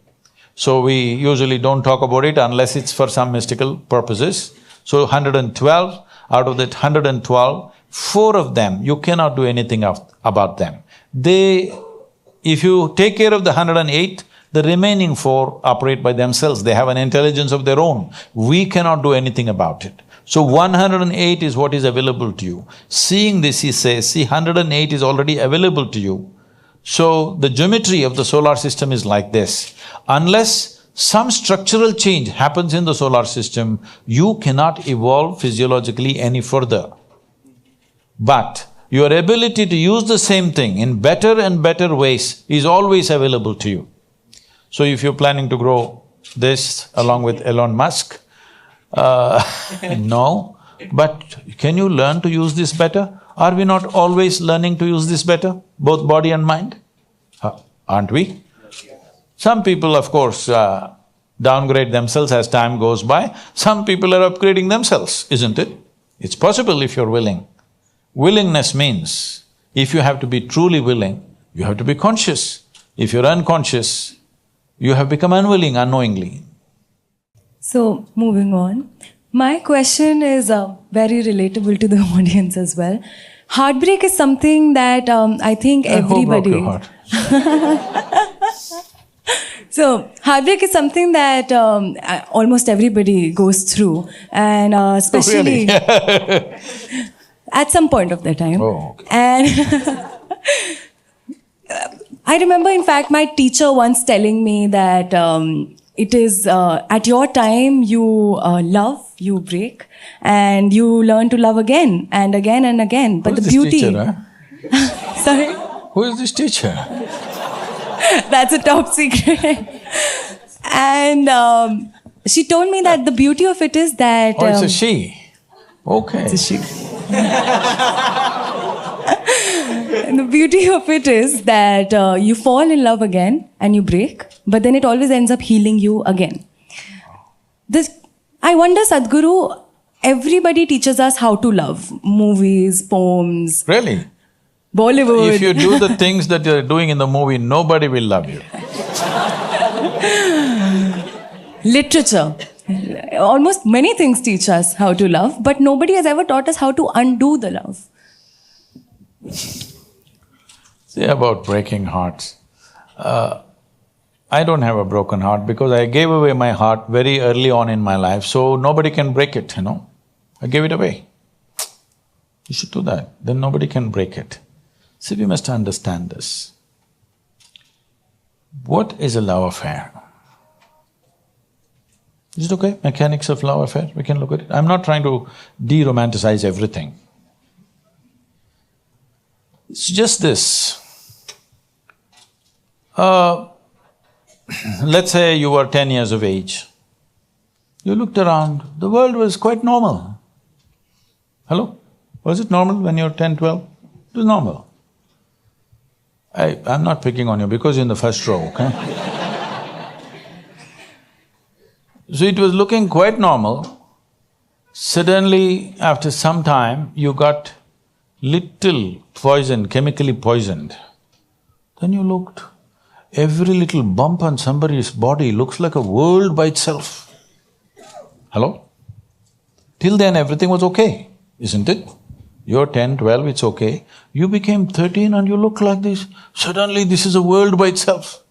so we usually don't talk about it unless it's for some mystical purposes. So 112, out of that 112, 4 of them, you cannot do anything about them. If you take care of the 108, the remaining 4 operate by themselves, they have an intelligence of their own. We cannot do anything about it. So 108 is what is available to you. Seeing this, he says, see, 108 is already available to you. So the geometry of the solar system is like this. Unless some structural change happens in the solar system, you cannot evolve physiologically any further. But your ability to use the same thing in better and better ways is always available to you. So if you're planning to grow this along with Elon Musk, no, but can you learn to use this better? Are we not always learning to use this better, both body and mind? Aren't we? Some people, of course, downgrade themselves as time goes by. Some people are upgrading themselves, isn't it? It's possible if you're willing. Willingness means, if you have to be truly willing, you have to be conscious. If you're unconscious, you have become unwilling unknowingly. So, moving on. My question is very relatable to the audience as well. Heartbreak is something that I think everybody… Who broke your heart? So, heartbreak is something that almost everybody goes through, and especially… Really? at some point of their time. Oh, okay. And I remember, in fact, my teacher once telling me that it is at your time you love, you break, and you learn to love again and again and again. But Who is the this beauty… teacher, huh? Sorry? Who is this teacher? That's a top secret. And she told me that the beauty of it is that… Oh, it's a she. Okay. It's a she. And the beauty of it is that you fall in love again and you break, but then it always ends up healing you again. I wonder, Sadhguru, everybody teaches us how to love. Movies, poems, Really? Bollywood. If you do the things that you're doing in the movie, nobody will love you. Literature. Almost many things teach us how to love, but nobody has ever taught us how to undo the love. See, about breaking hearts, I don't have a broken heart because I gave away my heart very early on in my life, so nobody can break it, you know. I gave it away. You should do that, then nobody can break it. See, we must understand this. What is a love affair? Is it okay? Mechanics of love affair, we can look at it. I'm not trying to de-romanticize everything. It's just this. Let's say you were 10 years of age. You looked around, the world was quite normal. Hello? Was it normal when you were 10, 12? It was normal. I'm not picking on you because you're in the first row, okay? So it was looking quite normal. Suddenly, after some time, you got little poisoned, chemically poisoned. Then you looked, every little bump on somebody's body looks like a world by itself. Hello? Till then everything was okay, isn't it? You're 10, 12, it's okay. You became 13 and you look like this. Suddenly this is a world by itself.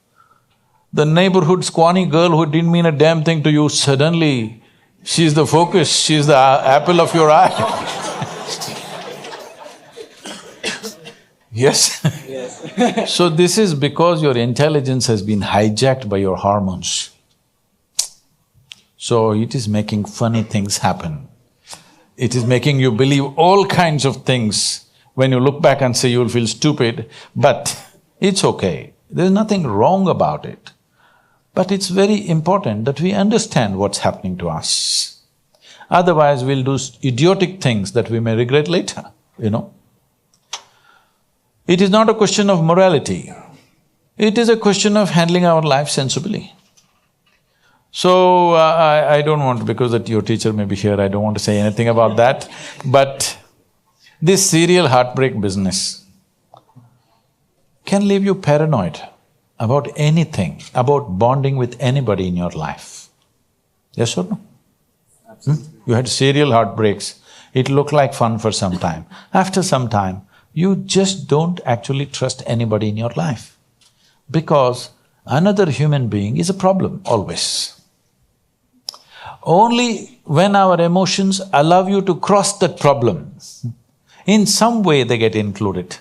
The neighborhood squawny girl who didn't mean a damn thing to you, suddenly She's the focus, she's the apple of your eye. Yes? Yes. So this is because your intelligence has been hijacked by your hormones. So it is making funny things happen. It is making you believe all kinds of things. When you look back and say you'll feel stupid, but it's okay. There's nothing wrong about it. But it's very important that we understand what's happening to us. Otherwise, we'll do idiotic things that we may regret later, you know. It is not a question of morality. It is a question of handling our life sensibly. So, I don't want, because that your teacher may be here, I don't want to say anything about that, but this serial heartbreak business can leave you paranoid about anything, about bonding with anybody in your life. Yes or no? Absolutely. You had serial heartbreaks, it looked like fun for some time. After some time, you just don't actually trust anybody in your life because another human being is a problem always. Only when our emotions allow you to cross that problem, in some way they get included.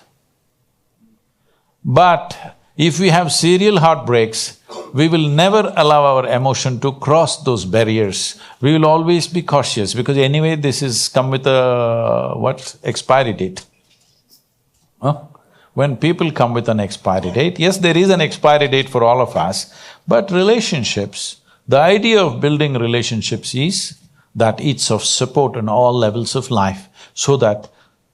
But if we have serial heartbreaks, we will never allow our emotion to cross those barriers. We will always be cautious because anyway this is come with a… expiry date. Huh? When people come with an expiry date, yes, there is an expiry date for all of us, but relationships, the idea of building relationships is that it's of support on all levels of life, so that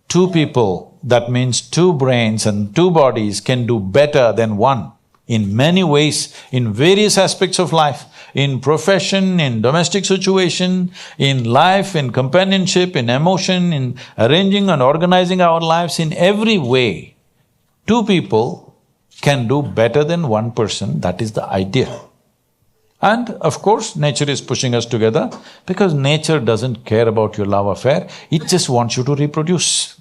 two people, that means two brains and two bodies can do better than one in many ways, in various aspects of life, in profession, in domestic situation, in life, in companionship, in emotion, in arranging and organizing our lives, in every way. Two people can do better than one person, that is the idea. And of course, nature is pushing us together because nature doesn't care about your love affair, it just wants you to reproduce.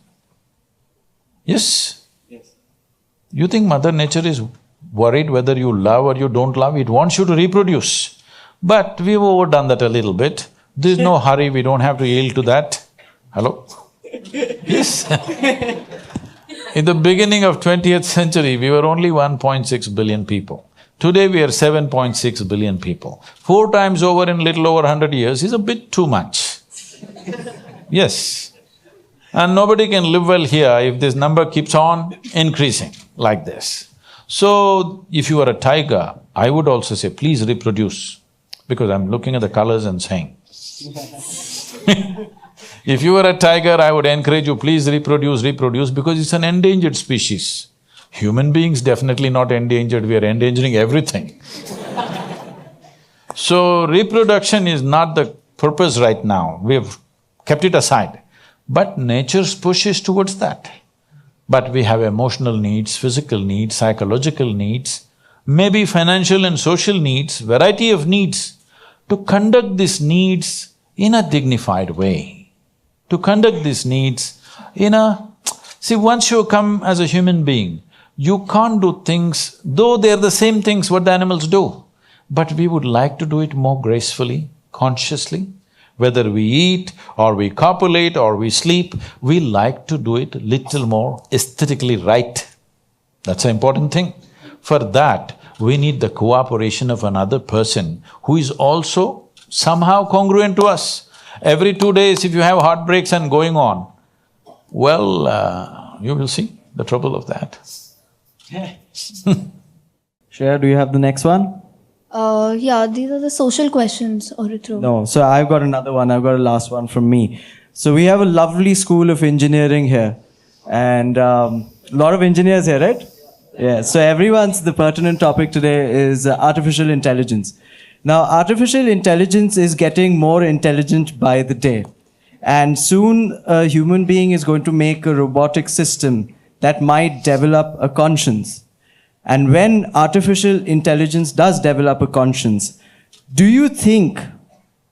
Yes? Yes. You think Mother Nature is worried whether you love or you don't love, it wants you to reproduce. But we've overdone that a little bit. There's no hurry, we don't have to yield to that. Hello? Yes. In the beginning of 20th century, we were only 1.6 billion people. Today we are 7.6 billion people. 4 times over in little over 100 years is a bit too much. Yes. And nobody can live well here if this number keeps on increasing like this. So, if you were a tiger, I would also say, please reproduce, because I'm looking at the colors and saying. If you were a tiger, I would encourage you, please reproduce, because it's an endangered species. Human beings definitely not endangered, we are endangering everything. So, reproduction is not the purpose right now, we've kept it aside. But nature's push is towards that. But we have emotional needs, physical needs, psychological needs, maybe financial and social needs, variety of needs. To conduct these needs in a dignified way, to conduct these needs in a… See, once you come as a human being, you can't do things, though they're the same things what the animals do, but we would like to do it more gracefully, consciously. Whether we eat or we copulate or we sleep, we like to do it little more aesthetically right. That's an important thing. For that, we need the cooperation of another person who is also somehow congruent to us. Every 2 days if you have heartbreaks and going on, well, you will see the trouble of that. Shreya, do you have the next one? Yeah, these are the social questions, Orithro. No, so I've got another one, I've got a last one from me. So we have a lovely school of engineering here and a lot of engineers here, right? Yeah, so the pertinent topic today is artificial intelligence. Now, artificial intelligence is getting more intelligent by the day. And soon a human being is going to make a robotic system that might develop a conscience. And when artificial intelligence does develop a conscience, do you think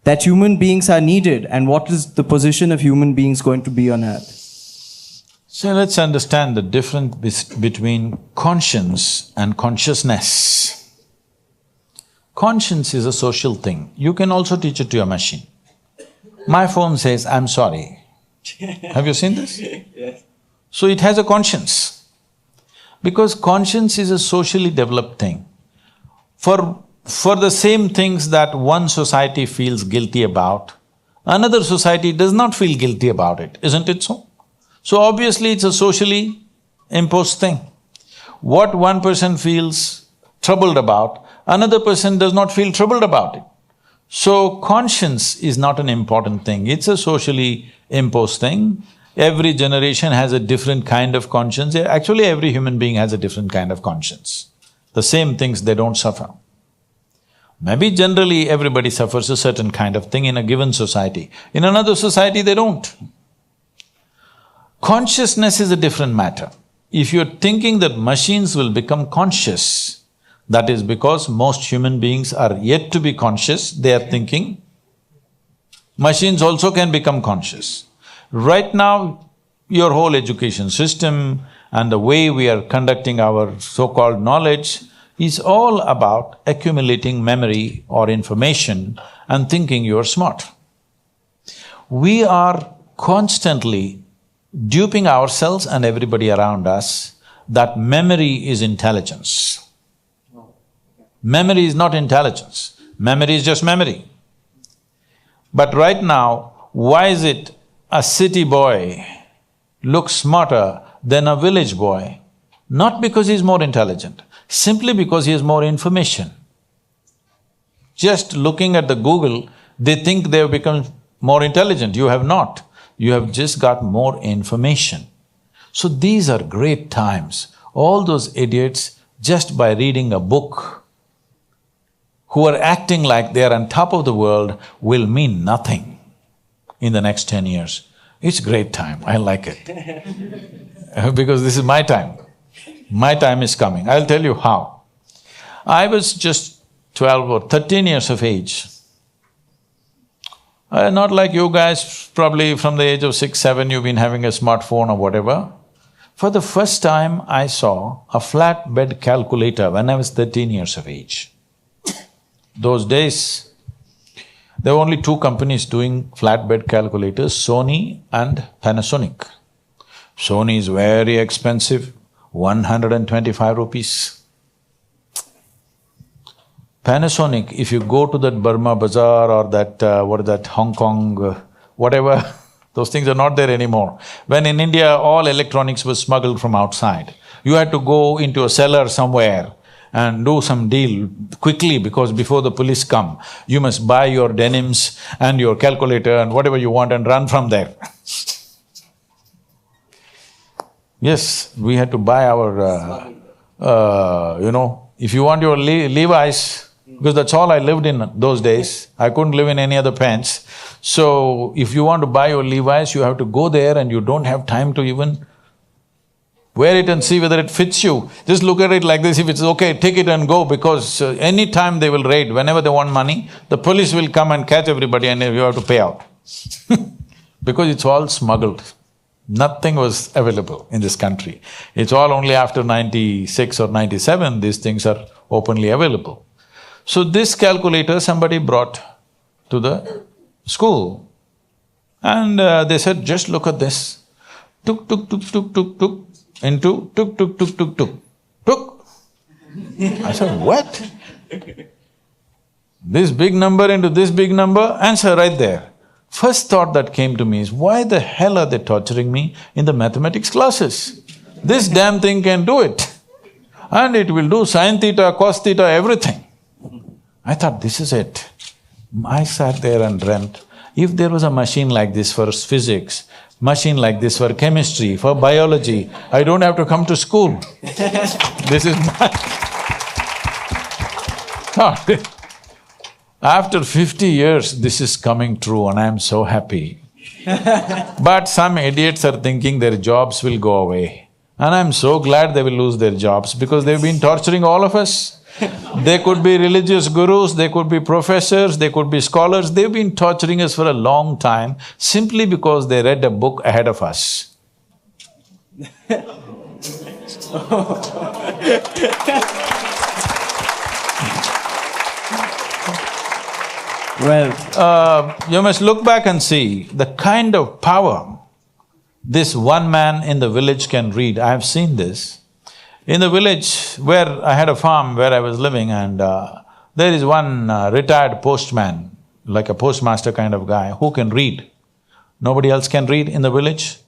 that human beings are needed and what is the position of human beings going to be on earth? So let's understand the difference between conscience and consciousness. Conscience is a social thing. You can also teach it to a machine. My phone says, "I'm sorry." Have you seen this? Yes. So it has a conscience. Because conscience is a socially developed thing. For the same things that one society feels guilty about, another society does not feel guilty about it, isn't it so? So obviously it's a socially imposed thing. What one person feels troubled about, another person does not feel troubled about it. So conscience is not an important thing, it's a socially imposed thing. Every generation has a different kind of conscience. Actually, every human being has a different kind of conscience. The same things they don't suffer. Maybe generally everybody suffers a certain kind of thing in a given society. In another society, they don't. Consciousness is a different matter. If you're thinking that machines will become conscious, that is because most human beings are yet to be conscious, they are thinking. Machines also can become conscious. Right now, your whole education system and the way we are conducting our so-called knowledge is all about accumulating memory or information and thinking you're smart. We are constantly duping ourselves and everybody around us that memory is intelligence. Memory is not intelligence, memory is just memory. But right now, why is it a city boy looks smarter than a village boy? Not because he's more intelligent, simply because he has more information. Just looking at the Google, they think they have become more intelligent. You have not. You have just got more information. So these are great times. All those idiots, just by reading a book, who are acting like they are on top of the world, will mean nothing in the next 10 years. It's great time, I like it. Because this is my time. My time is coming. I'll tell you how. I was just 12 or 13 years of age. Not like you guys, probably from the age of 6, 7 you've been having a smartphone or whatever. For the first time, I saw a flatbed calculator when I was 13 years of age. Those days, there were only two companies doing flatbed calculators, Sony and Panasonic. Sony is very expensive, 125 rupees. Panasonic, if you go to that Burma Bazaar or that… what is that, Hong Kong, whatever, those things are not there anymore. When in India, all electronics was smuggled from outside. You had to go into a cellar somewhere and do some deal quickly because before the police come, you must buy your denims and your calculator and whatever you want and run from there. Yes, we had to buy our… if you want your Levi's, because that's all I lived in those days, I couldn't live in any other pants. So, if you want to buy your Levi's, you have to go there and you don't have time to even wear it and see whether it fits you. Just look at it like this, if it's okay, take it and go, because any time they will raid, whenever they want money, the police will come and catch everybody and you have to pay out. Because it's all smuggled. Nothing was available in this country. It's all only after 96 or 97 these things are openly available. So this calculator somebody brought to the school and they said, just look at this. Tuk, tuk, tuk, tuk, tuk, tuk, into tuk, tuk, tuk, tuk, tuk, tuk. I said, what? This big number into this big number, answer right there. First thought that came to me is, why the hell are they torturing me in the mathematics classes? This damn thing can do it. And it will do sin theta, cos theta, everything. I thought, this is it. I sat there and dreamt, if there was a machine like this for physics, machine like this for chemistry, for biology, I don't have to come to school. This is my thought. After 50 years, this is coming true and I'm so happy. But some idiots are thinking their jobs will go away. And I'm so glad they will lose their jobs because they've been torturing all of us. They could be religious gurus, they could be professors, they could be scholars, they've been torturing us for a long time simply because they read a book ahead of us. Well, You must look back and see the kind of power this one man in the village can read. I have seen this. In the village where I had a farm where I was living, and there is one retired postman, like a postmaster kind of guy, who can read. Nobody else can read in the village.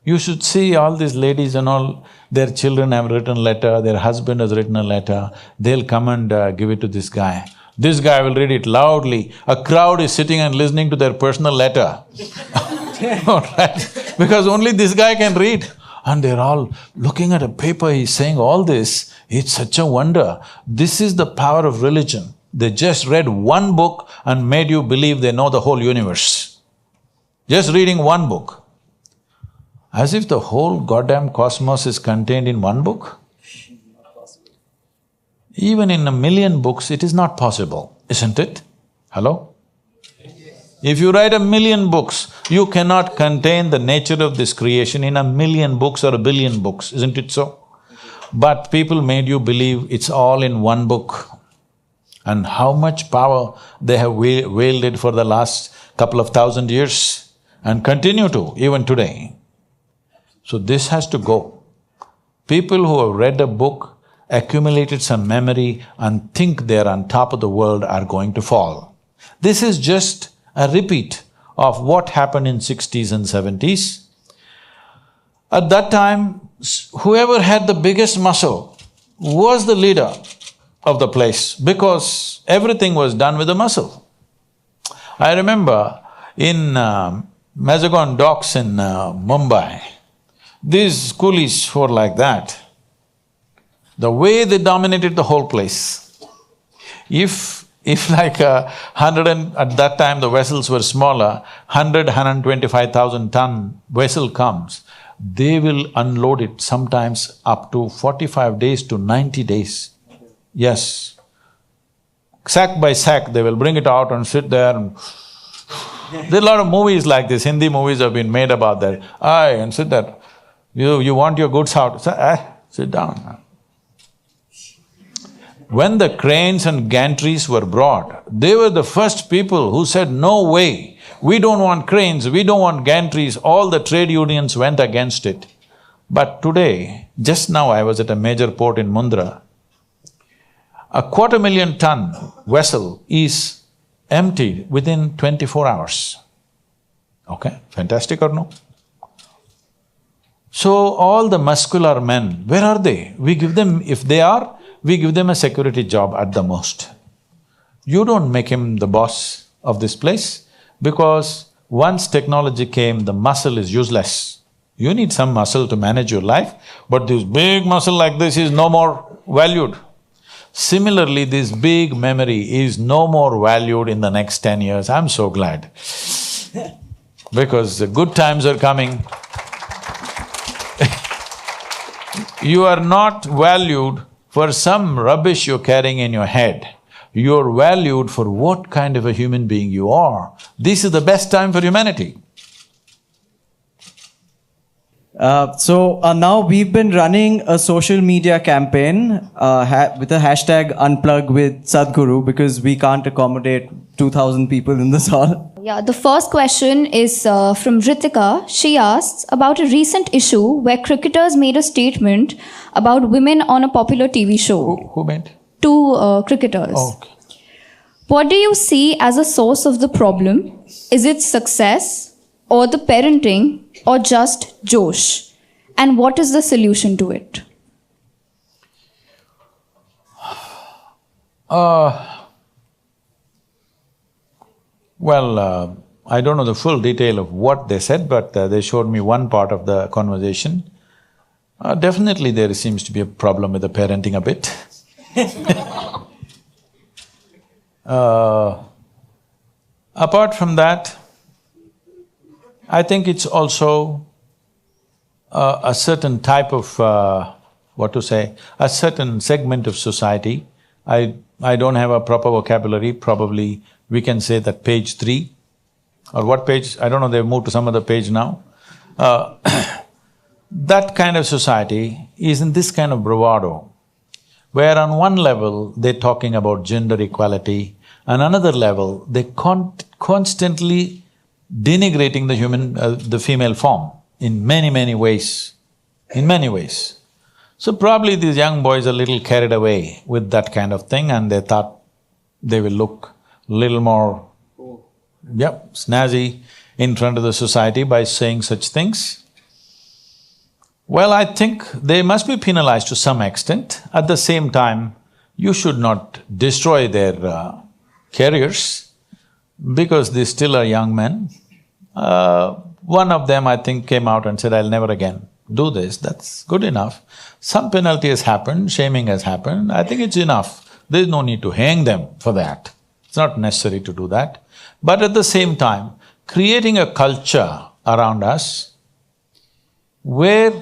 You should see all these ladies and all, their children have written letter, their husband has written a letter, they'll come and give it to this guy. This guy will read it loudly. A crowd is sitting and listening to their personal letter. All right? Because only this guy can read. And they're all looking at a paper, he's saying all this, it's such a wonder. This is the power of religion. They just read one book and made you believe they know the whole universe. Just reading one book. As if the whole goddamn cosmos is contained in one book. Even in 1,000,000 books, it is not possible, isn't it? Hello? If you write 1,000,000 books, you cannot contain the nature of this creation in 1,000,000 books or 1,000,000,000 books, isn't it so? But people made you believe it's all in one book. And how much power they have wielded for the last couple of thousand years and continue to, even today. So this has to go. People who have read a book, accumulated some memory and think they're on top of the world are going to fall. This is just a repeat of what happened in 60s and 70s. At that time, whoever had the biggest muscle was the leader of the place because everything was done with a muscle. I remember in Mazagon docks in Mumbai, these coolies were like that. The way they dominated the whole place. If like 100 and… at that time the vessels were smaller, 125,000 ton vessel comes, they will unload it sometimes up to 45 days to 90 days. Yes. Sack by sack, they will bring it out and sit there and… There are a lot of movies like this, Hindi movies have been made about that. Aye, and sit there. You want your goods out, sit down. When the cranes and gantries were brought, they were the first people who said, no way, we don't want cranes, we don't want gantries, all the trade unions went against it. But today, just now I was at a major port in Mundra, a 250,000 ton vessel is emptied within 24 hours. Okay, fantastic or no? So all the muscular men, where are they? We give them… if they are, we give them a security job at the most. You don't make him the boss of this place because once technology came, the muscle is useless. You need some muscle to manage your life, but this big muscle like this is no more valued. Similarly, this big memory is no more valued in the next 10 years. I'm so glad because the good times are coming. You are not valued for some rubbish you're carrying in your head. You're valued for what kind of a human being you are. This is the best time for humanity. So now we've been running a social media campaign with a hashtag unplug with Sadhguru because we can't accommodate 2,000 people in this hall. Yeah, the first question is from Ritika. She asks about a recent issue where cricketers made a statement about women on a popular TV show. Who made? Two cricketers. Oh, okay. What do you see as a source of the problem? Is it success or the parenting or just Josh? And what is the solution to it? Well, I don't know the full detail of what they said, but they showed me one part of the conversation. Definitely there seems to be a problem with the parenting a bit. Apart from that, I think it's also a certain type of… a certain segment of society. I don't have a proper vocabulary, probably we can say that page 3 or what page, I don't know, they've moved to some other page now. That kind of society is in this kind of bravado, where on one level they're talking about gender equality, and another level, they constantly denigrating the female form in many ways, in many ways. So probably these young boys are little carried away with that kind of thing and they thought they will look little more, snazzy in front of the society by saying such things. Well, I think they must be penalized to some extent. At the same time, you should not destroy their careers because they still are young men. One of them, I think, came out and said, "I'll never again do this." That's good enough. Some penalty has happened, shaming has happened, I think it's enough. There's no need to hang them for that. It's not necessary to do that. But at the same time, creating a culture around us where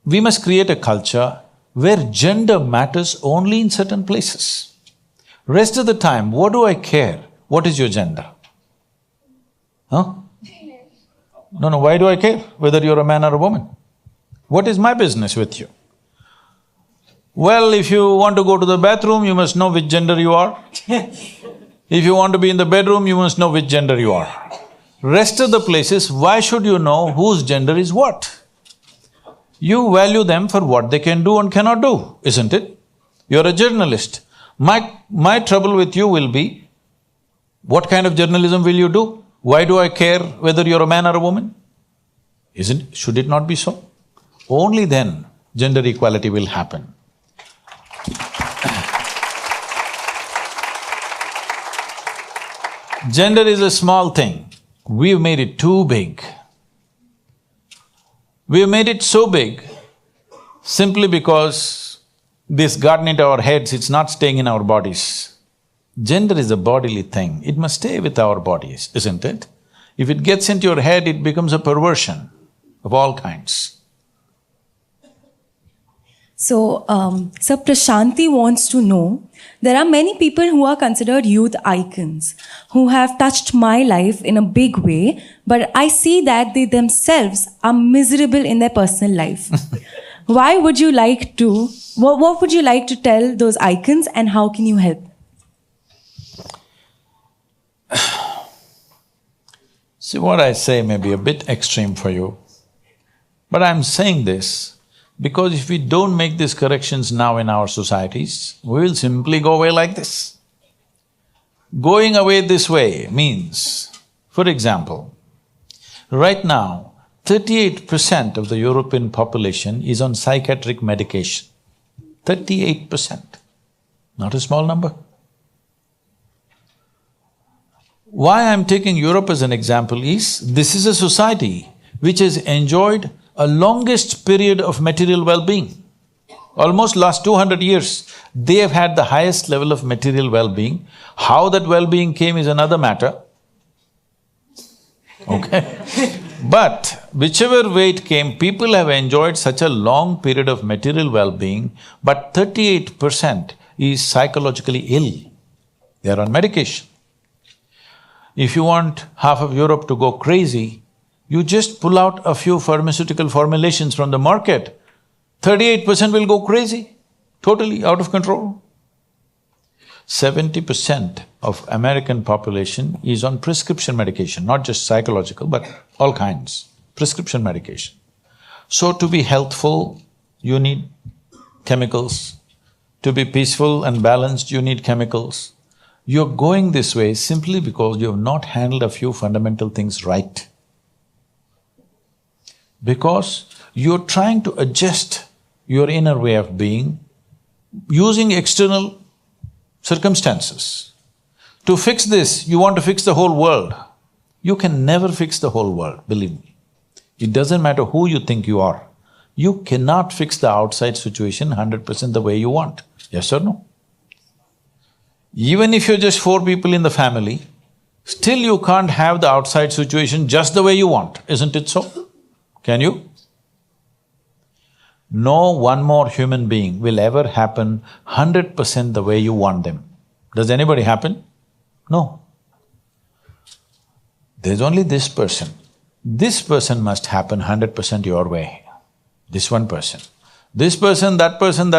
we must create a culture where gender matters only in certain places. Rest of the time, what do I care? What is your gender? Huh? No, why do I care whether you're a man or a woman? What is my business with you? Well, if you want to go to the bathroom, you must know which gender you are. If you want to be in the bedroom, you must know which gender you are. Rest of the places, why should you know whose gender is what? You value them for what they can do and cannot do, isn't it? You're a journalist. My trouble with you will be, what kind of journalism will you do? Why do I care whether you're a man or a woman? Should it not be so? Only then gender equality will happen. Gender is a small thing. We've made it too big. We've made it so big simply because this got into our heads, it's not staying in our bodies. Gender is a bodily thing, it must stay with our bodies, isn't it? If it gets into your head, it becomes a perversion of all kinds. So, Sir Prashanti wants to know, there are many people who are considered youth icons, who have touched my life in a big way, but I see that they themselves are miserable in their personal life. Why would you like to… What would you like to tell those icons and how can you help? See, what I say may be a bit extreme for you, but I'm saying this because if we don't make these corrections now in our societies, we will simply go away like this. Going away this way means, for example, right now, 38% of the European population is on psychiatric medication. 38%, not a small number. Why I'm taking Europe as an example is, this is a society which has enjoyed a longest period of material well-being. Almost last 200 years, they have had the highest level of material well-being. How that well-being came is another matter, okay? But whichever way it came, people have enjoyed such a long period of material well-being, but 38% is psychologically ill. They are on medication. If you want half of Europe to go crazy, you just pull out a few pharmaceutical formulations from the market, 38% will go crazy, totally out of control. 70% of American population is on prescription medication, not just psychological, but all kinds, prescription medication. So to be healthful, you need chemicals. To be peaceful and balanced, you need chemicals. You're going this way simply because you have not handled a few fundamental things right. Because you're trying to adjust your inner way of being using external circumstances. To fix this, you want to fix the whole world. You can never fix the whole world, believe me. It doesn't matter who you think you are. You cannot fix the outside situation 100% the way you want, yes or no? Even if you're just 4 people in the family, still you can't have the outside situation just the way you want, isn't it so? Can you? No one more human being will ever happen 100% the way you want them. Does anybody happen? No. There's only this person. This person must happen 100% your way, this one person. This person, that person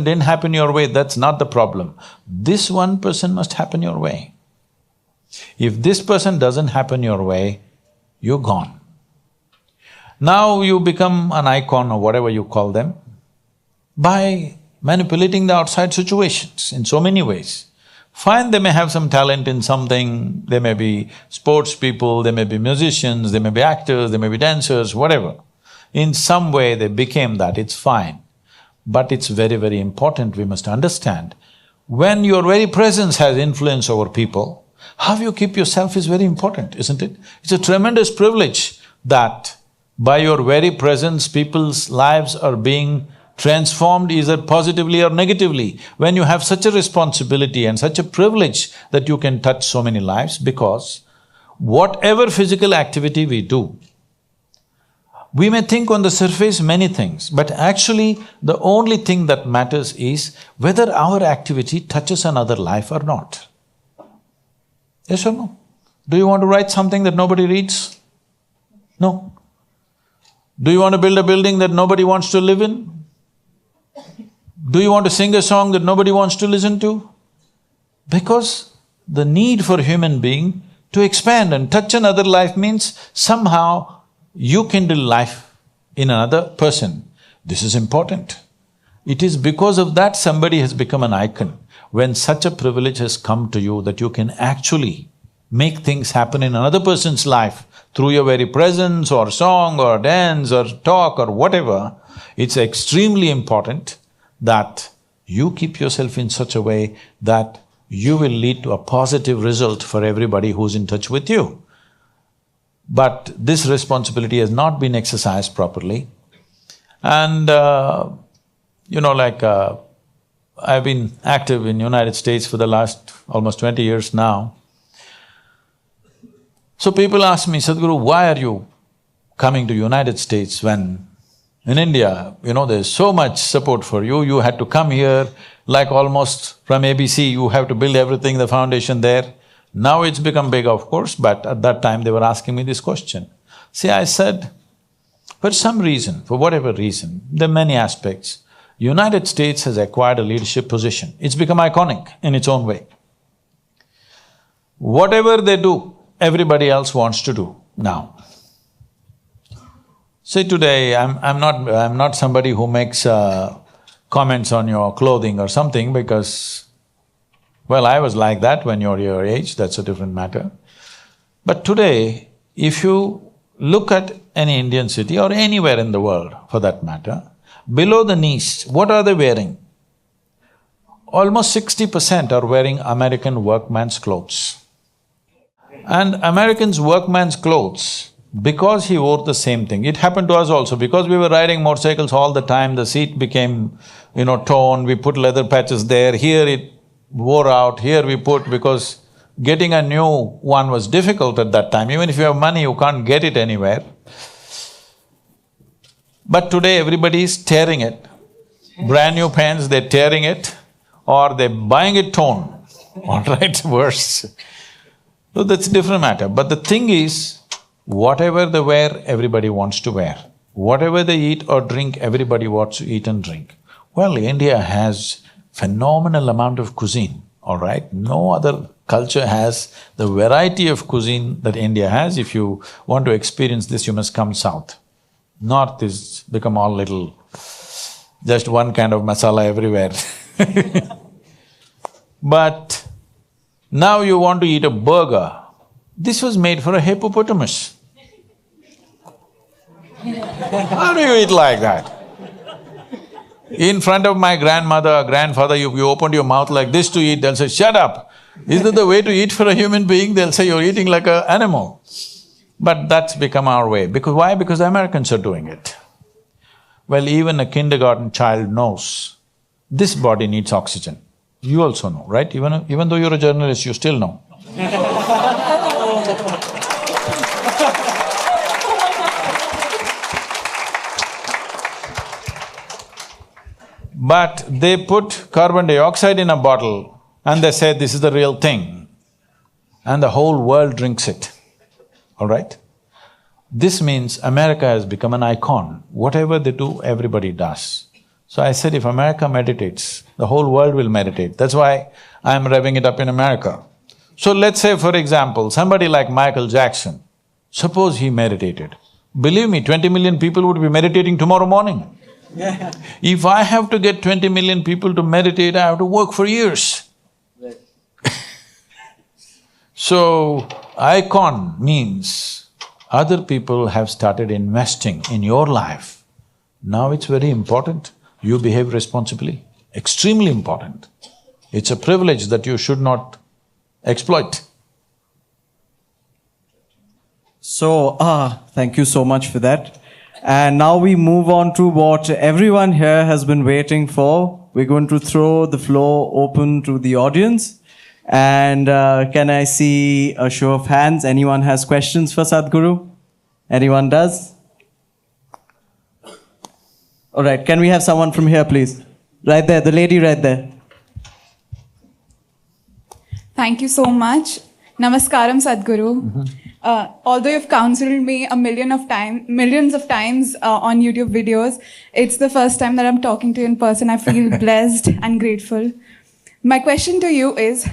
didn't happen your way, that's not the problem. This one person must happen your way. If this person doesn't happen your way, you're gone. Now you become an icon or whatever you call them by manipulating the outside situations in so many ways. Fine, they may have some talent in something, they may be sports people, they may be musicians, they may be actors, they may be dancers, whatever. In some way they became that, it's fine. But it's very, very important, we must understand, when your very presence has influence over people, how you keep yourself is very important, isn't it? It's a tremendous privilege that by your very presence, people's lives are being transformed either positively or negatively. When you have such a responsibility and such a privilege that you can touch so many lives, because whatever physical activity we do, we may think on the surface many things, but actually the only thing that matters is whether our activity touches another life or not. Yes or no? Do you want to write something that nobody reads? No. Do you want to build a building that nobody wants to live in? Do you want to sing a song that nobody wants to listen to? Because the need for human being to expand and touch another life means somehow you kindle life in another person. This is important. It is because of that somebody has become an icon. When such a privilege has come to you that you can actually make things happen in another person's life through your very presence or song or dance or talk or whatever, it's extremely important that you keep yourself in such a way that you will lead to a positive result for everybody who's in touch with you. But this responsibility has not been exercised properly. And I've been active in United States for the last almost 20 years now. So people ask me, Sadhguru, why are you coming to United States when in India, there's so much support for you, you had to come here, like almost from ABC, you have to build everything, the foundation there. Now it's become big, of course, but at that time they were asking me this question. See, I said, for some reason, for whatever reason, there are many aspects, United States has acquired a leadership position. It's become iconic in its own way. Whatever they do, everybody else wants to do now. Say today, I'm not somebody who makes comments on your clothing or something because, well, I was like that when you're your age, that's a different matter. But today, if you look at any Indian city or anywhere in the world for that matter, below the knees, what are they wearing? Almost 60% are wearing American workman's clothes. And Americans' workman's clothes, because he wore the same thing, it happened to us also, because we were riding motorcycles all the time, the seat became, torn, we put leather patches there, here it wore out, here we put, because getting a new one was difficult at that time. Even if you have money, you can't get it anywhere. But today everybody is tearing it. Brand new pants, they're tearing it, or they're buying it torn, all right, worse. So that's a different matter. But the thing is, whatever they wear, everybody wants to wear. Whatever they eat or drink, everybody wants to eat and drink. Well, India has phenomenal amount of cuisine, all right? No other culture has the variety of cuisine that India has. If you want to experience this, you must come south. North is become all little, just one kind of masala everywhere But now you want to eat a burger, this was made for a hippopotamus. How do you eat like that? In front of my grandmother or grandfather, you opened your mouth like this to eat, they'll say, shut up! Is that the way to eat for a human being? They'll say you're eating like an animal. But that's become our way. Because why? Because the Americans are doing it. Well, even a kindergarten child knows this body needs oxygen. You also know, right? Even though you're a journalist, you still know. But they put carbon dioxide in a bottle and they say this is the real thing, and the whole world drinks it, all right? This means America has become an icon. Whatever they do, everybody does. So I said, if America meditates, the whole world will meditate. That's why I'm revving it up in America. So let's say, for example, somebody like Michael Jackson, suppose he meditated. Believe me, 20 million people would be meditating tomorrow morning. If I have to get 20 million people to meditate, I have to work for years. So, icon means other people have started investing in your life. Now it's very important you behave responsibly, extremely important. It's a privilege that you should not exploit. So, thank you so much for that. And now we move on to what everyone here has been waiting for. We're going to throw the floor open to the audience. And can I see a show of hands? Anyone has questions for Sadhguru? Anyone does? All right, can we have someone from here, please? Right there, the lady right there. Thank you so much. Namaskaram, Sadhguru. Although you've counseled me millions of times on YouTube videos, it's the first time that I'm talking to you in person. I feel blessed and grateful. My question to you is,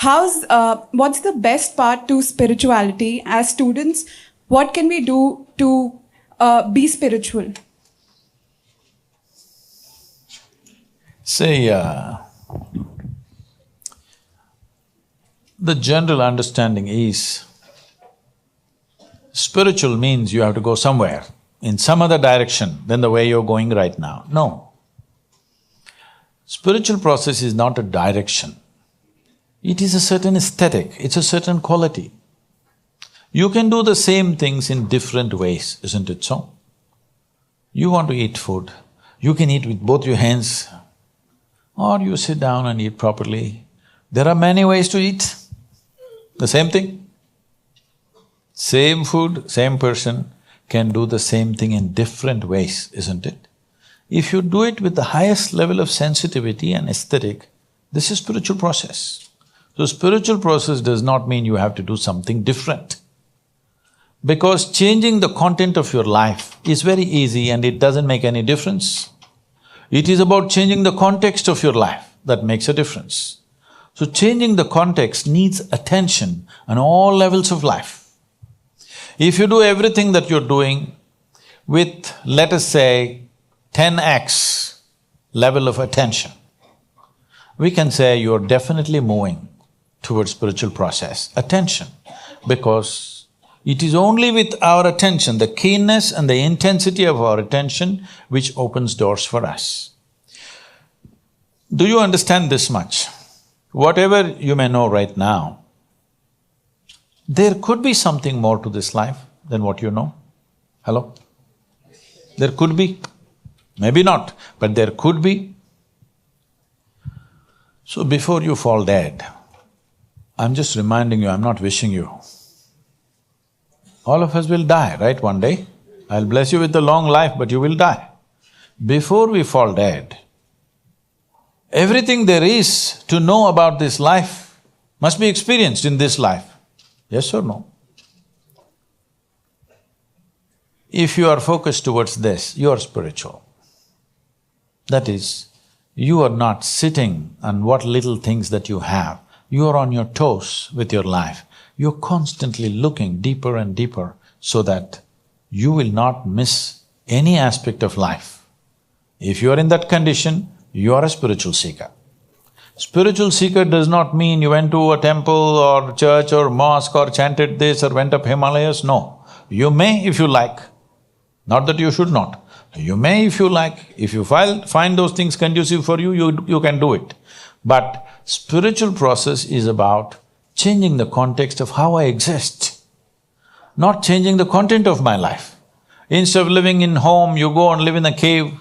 what's the best part to spirituality? As students, what can we do to be spiritual? Say, the general understanding is, spiritual means you have to go somewhere, in some other direction than the way you're going right now. No. Spiritual process is not a direction. It is a certain aesthetic, it's a certain quality. You can do the same things in different ways, isn't it so? You want to eat food, you can eat with both your hands, or you sit down and eat properly. There are many ways to eat. The same thing. Same food, same person can do the same thing in different ways, isn't it? If you do it with the highest level of sensitivity and aesthetic, this is spiritual process. So spiritual process does not mean you have to do something different. Because changing the content of your life is very easy and it doesn't make any difference. It is about changing the context of your life that makes a difference. So changing the context needs attention on all levels of life. If you do everything that you're doing with, let us say, 10x level of attention, we can say you're definitely moving towards spiritual process, attention, because it is only with our attention, the keenness and the intensity of our attention, which opens doors for us. Do you understand this much? Whatever you may know right now, there could be something more to this life than what you know. Hello? There could be, maybe not, but there could be. So before you fall dead, I'm just reminding you, I'm not wishing you. All of us will die, right, one day? I'll bless you with a long life, but you will die. Before we fall dead, everything there is to know about this life must be experienced in this life. Yes or no? If you are focused towards this, you are spiritual. That is, you are not sitting on what little things that you have. You are on your toes with your life. You're constantly looking deeper and deeper so that you will not miss any aspect of life. If you are in that condition, you are a spiritual seeker. Spiritual seeker does not mean you went to a temple or church or mosque or chanted this or went up Himalayas, no. You may if you like, not that you should not. You may if you like, if you find those things conducive for you, you can do it. But spiritual process is about changing the context of how I exist, not changing the content of my life. Instead of living in home, you go and live in a cave,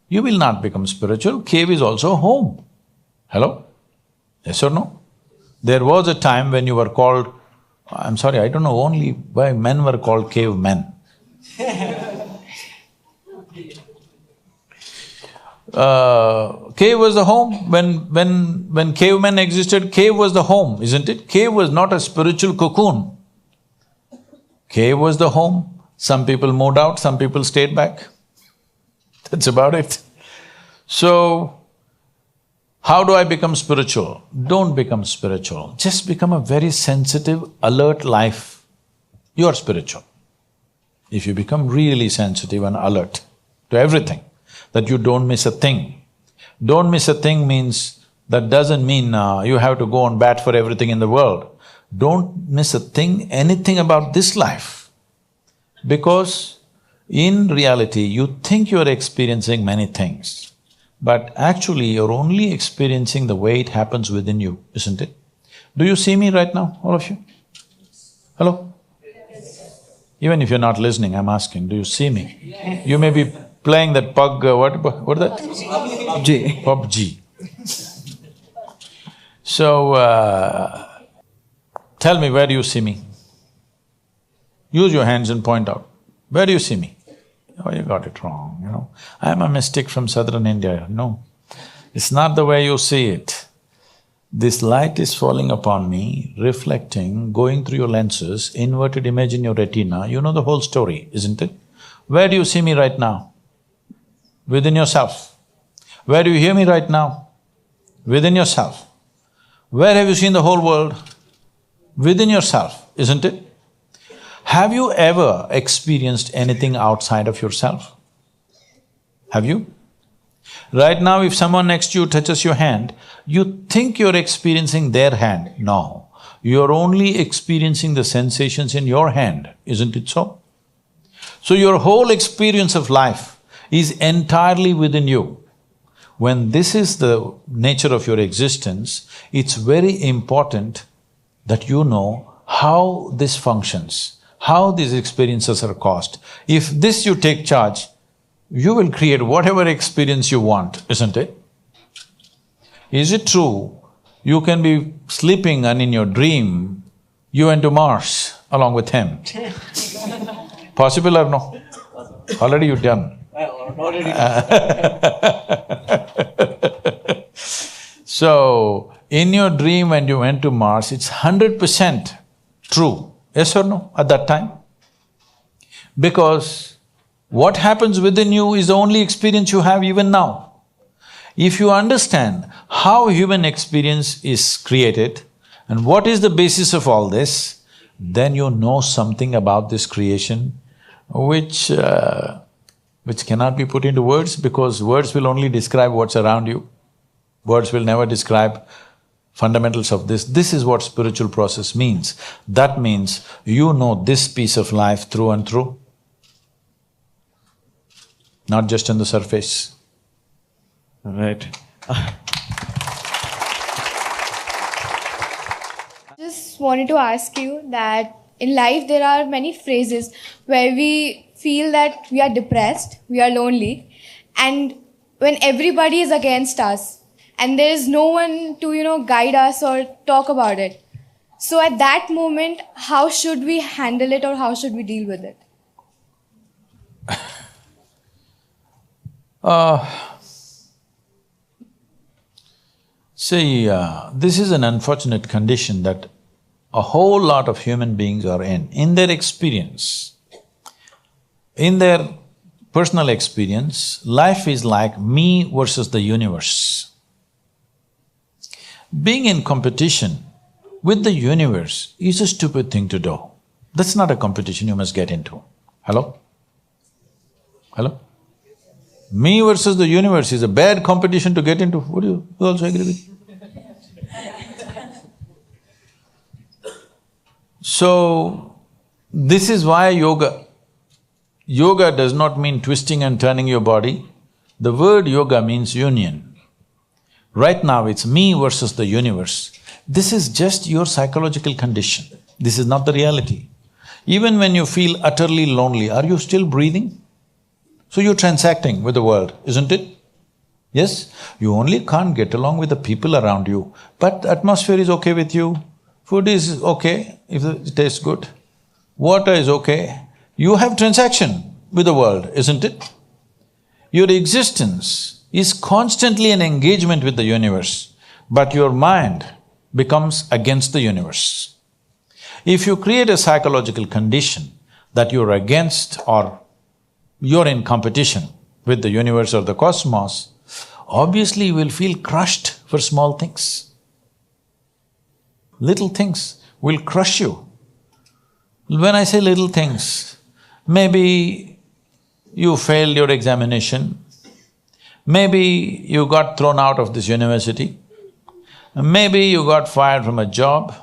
you will not become spiritual. Cave is also home. Hello? Yes or no? There was a time when you were called, I'm sorry, I don't know only why men were called cavemen. Cave was the home. When cavemen existed, cave was the home, isn't it? Cave was not a spiritual cocoon. Cave was the home. Some people moved out, some people stayed back. That's about it. So, how do I become spiritual? Don't become spiritual, just become a very sensitive, alert life. You are spiritual. If you become really sensitive and alert to everything, that you don't miss a thing. Don't miss a thing means, that doesn't mean you have to go on bat for everything in the world. Don't miss a thing, anything about this life. Because in reality, you think you're experiencing many things, but actually you're only experiencing the way it happens within you, isn't it? Do you see me right now, all of you? Hello? Even if you're not listening, I'm asking, do you see me? You may be playing that what is that? PUBG. PUBG. So, tell me, where do you see me? Use your hands and point out. Where do you see me? Oh, you got it wrong, you know. I'm a mystic from southern India. No, it's not the way you see it. This light is falling upon me, reflecting, going through your lenses, inverted image in your retina. You know the whole story, isn't it? Where do you see me right now? Within yourself. Where do you hear me right now? Within yourself. Where have you seen the whole world? Within yourself, isn't it? Have you ever experienced anything outside of yourself? Have you? Right now, if someone next to you touches your hand, you think you're experiencing their hand. No, you're only experiencing the sensations in your hand, isn't it so? So your whole experience of life is entirely within you. When this is the nature of your existence, it's very important that you know how this functions, how these experiences are caused. If this you take charge, you will create whatever experience you want, isn't it? Is it true you can be sleeping and in your dream, you went to Mars along with him? Possible or no? Already you've done. So, in your dream when you went to Mars, it's 100% true, yes or no, at that time? Because what happens within you is the only experience you have even now. If you understand how human experience is created and what is the basis of all this, then you know something about this creation which cannot be put into words, because words will only describe what's around you. Words will never describe fundamentals of this. This is what spiritual process means. That means you know this piece of life through and through, not just on the surface. Right. Just wanted to ask you that in life there are many phases where we feel that we are depressed, we are lonely, and when everybody is against us and there is no one to, guide us or talk about it. So at that moment, how should we handle it or how should we deal with it? This is an unfortunate condition that a whole lot of human beings are in their experience. In their personal experience, life is like me versus the universe. Being in competition with the universe is a stupid thing to do. That's not a competition you must get into. Hello? Hello? Me versus the universe is a bad competition to get into. Would you also agree with me? So, this is why yoga. Yoga does not mean twisting and turning your body. The word yoga means union. Right now it's me versus the universe. This is just your psychological condition. This is not the reality. Even when you feel utterly lonely, are you still breathing? So you're transacting with the world, isn't it? Yes? You only can't get along with the people around you, but the atmosphere is okay with you, food is okay if it tastes good, water is okay. You have transaction with the world, isn't it? Your existence is constantly an engagement with the universe, but your mind becomes against the universe. If you create a psychological condition that you're against or you're in competition with the universe or the cosmos, obviously you will feel crushed for small things. Little things will crush you. When I say little things, maybe you failed your examination, maybe you got thrown out of this university, maybe you got fired from a job,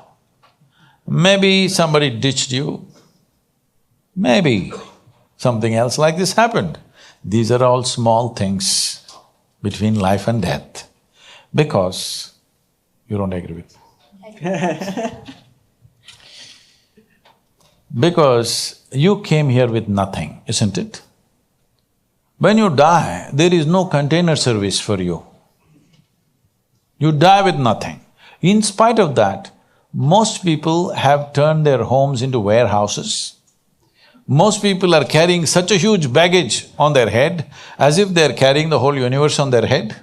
maybe somebody ditched you, maybe something else like this happened. These are all small things between life and death, because you don't agree with me. Because you came here with nothing, isn't it? When you die, there is no container service for you. You die with nothing. In spite of that, most people have turned their homes into warehouses. Most people are carrying such a huge baggage on their head, as if they're carrying the whole universe on their head.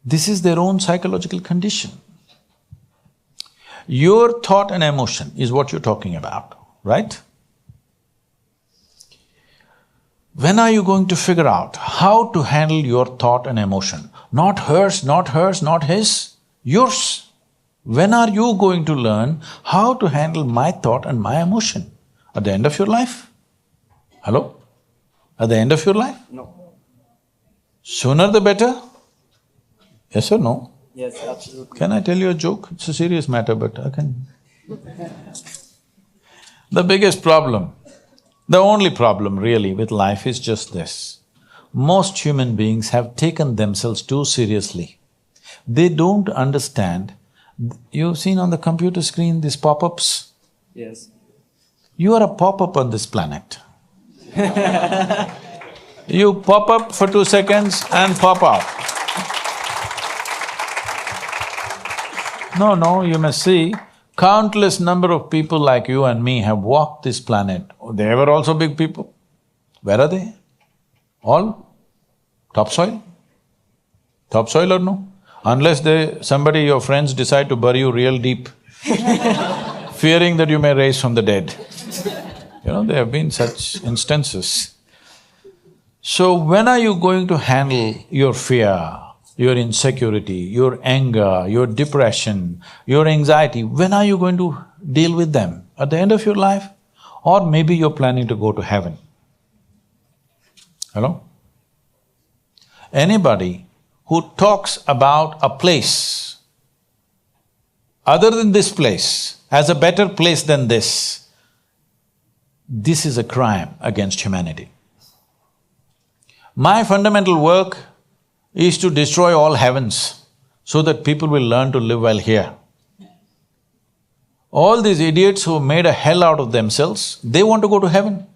This is their own psychological condition. Your thought and emotion is what you're talking about, right? When are you going to figure out how to handle your thought and emotion? Not hers, not hers, not his, yours. When are you going to learn how to handle my thought and my emotion? At the end of your life? Hello? At the end of your life? No. Sooner the better? Yes or no? Yes, absolutely. Can I tell you a joke? It's a serious matter, but I can… The biggest problem, the only problem really with life is just this. Most human beings have taken themselves too seriously. They don't understand… You've seen on the computer screen these pop-ups? Yes. You are a pop-up on this planet. You pop up for 2 seconds and pop out. No, you must see, countless number of people like you and me have walked this planet. They were also big people. Where are they? All topsoil? Topsoil or no? Unless somebody, your friends decide to bury you real deep, fearing that you may rise from the dead. You know, there have been such instances. So when are you going to handle your fear, your insecurity, your anger, your depression, your anxiety? When are you going to deal with them? At the end of your life? Or maybe you're planning to go to heaven. Hello? Anybody who talks about a place other than this place as a better place than this is a crime against humanity. My fundamental work is to destroy all heavens so that people will learn to live well here. All these idiots who made a hell out of themselves, they want to go to heaven.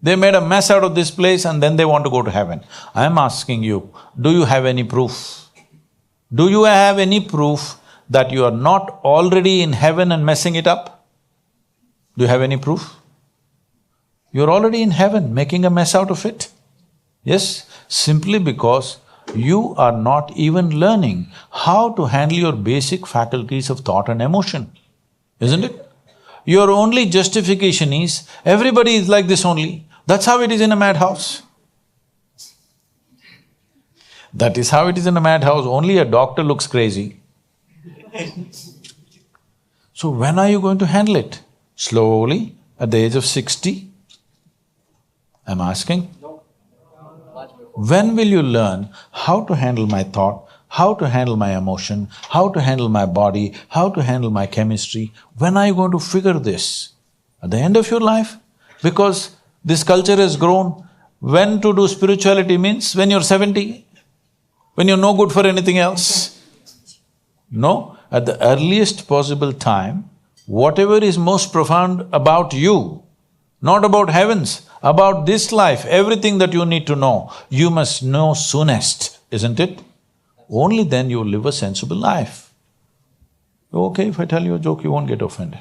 They made a mess out of this place and then they want to go to heaven. I'm asking you, do you have any proof? Do you have any proof that you are not already in heaven and messing it up? Do you have any proof? You're already in heaven, making a mess out of it. Yes, simply because you are not even learning how to handle your basic faculties of thought and emotion, isn't it? Your only justification is, everybody is like this only. That's how it is in a madhouse. That is how it is in a madhouse, only a doctor looks crazy. So when are you going to handle it? Slowly, at the age of 60? I'm asking. When will you learn how to handle my thought, how to handle my emotion, how to handle my body, how to handle my chemistry? When are you going to figure this? At the end of your life? Because this culture has grown. When to do spirituality means when you're 70, when you're no good for anything else. No, at the earliest possible time, whatever is most profound about you, not about heavens, about this life, everything that you need to know, you must know soonest, isn't it? Only then you will live a sensible life. Okay, if I tell you a joke, you won't get offended.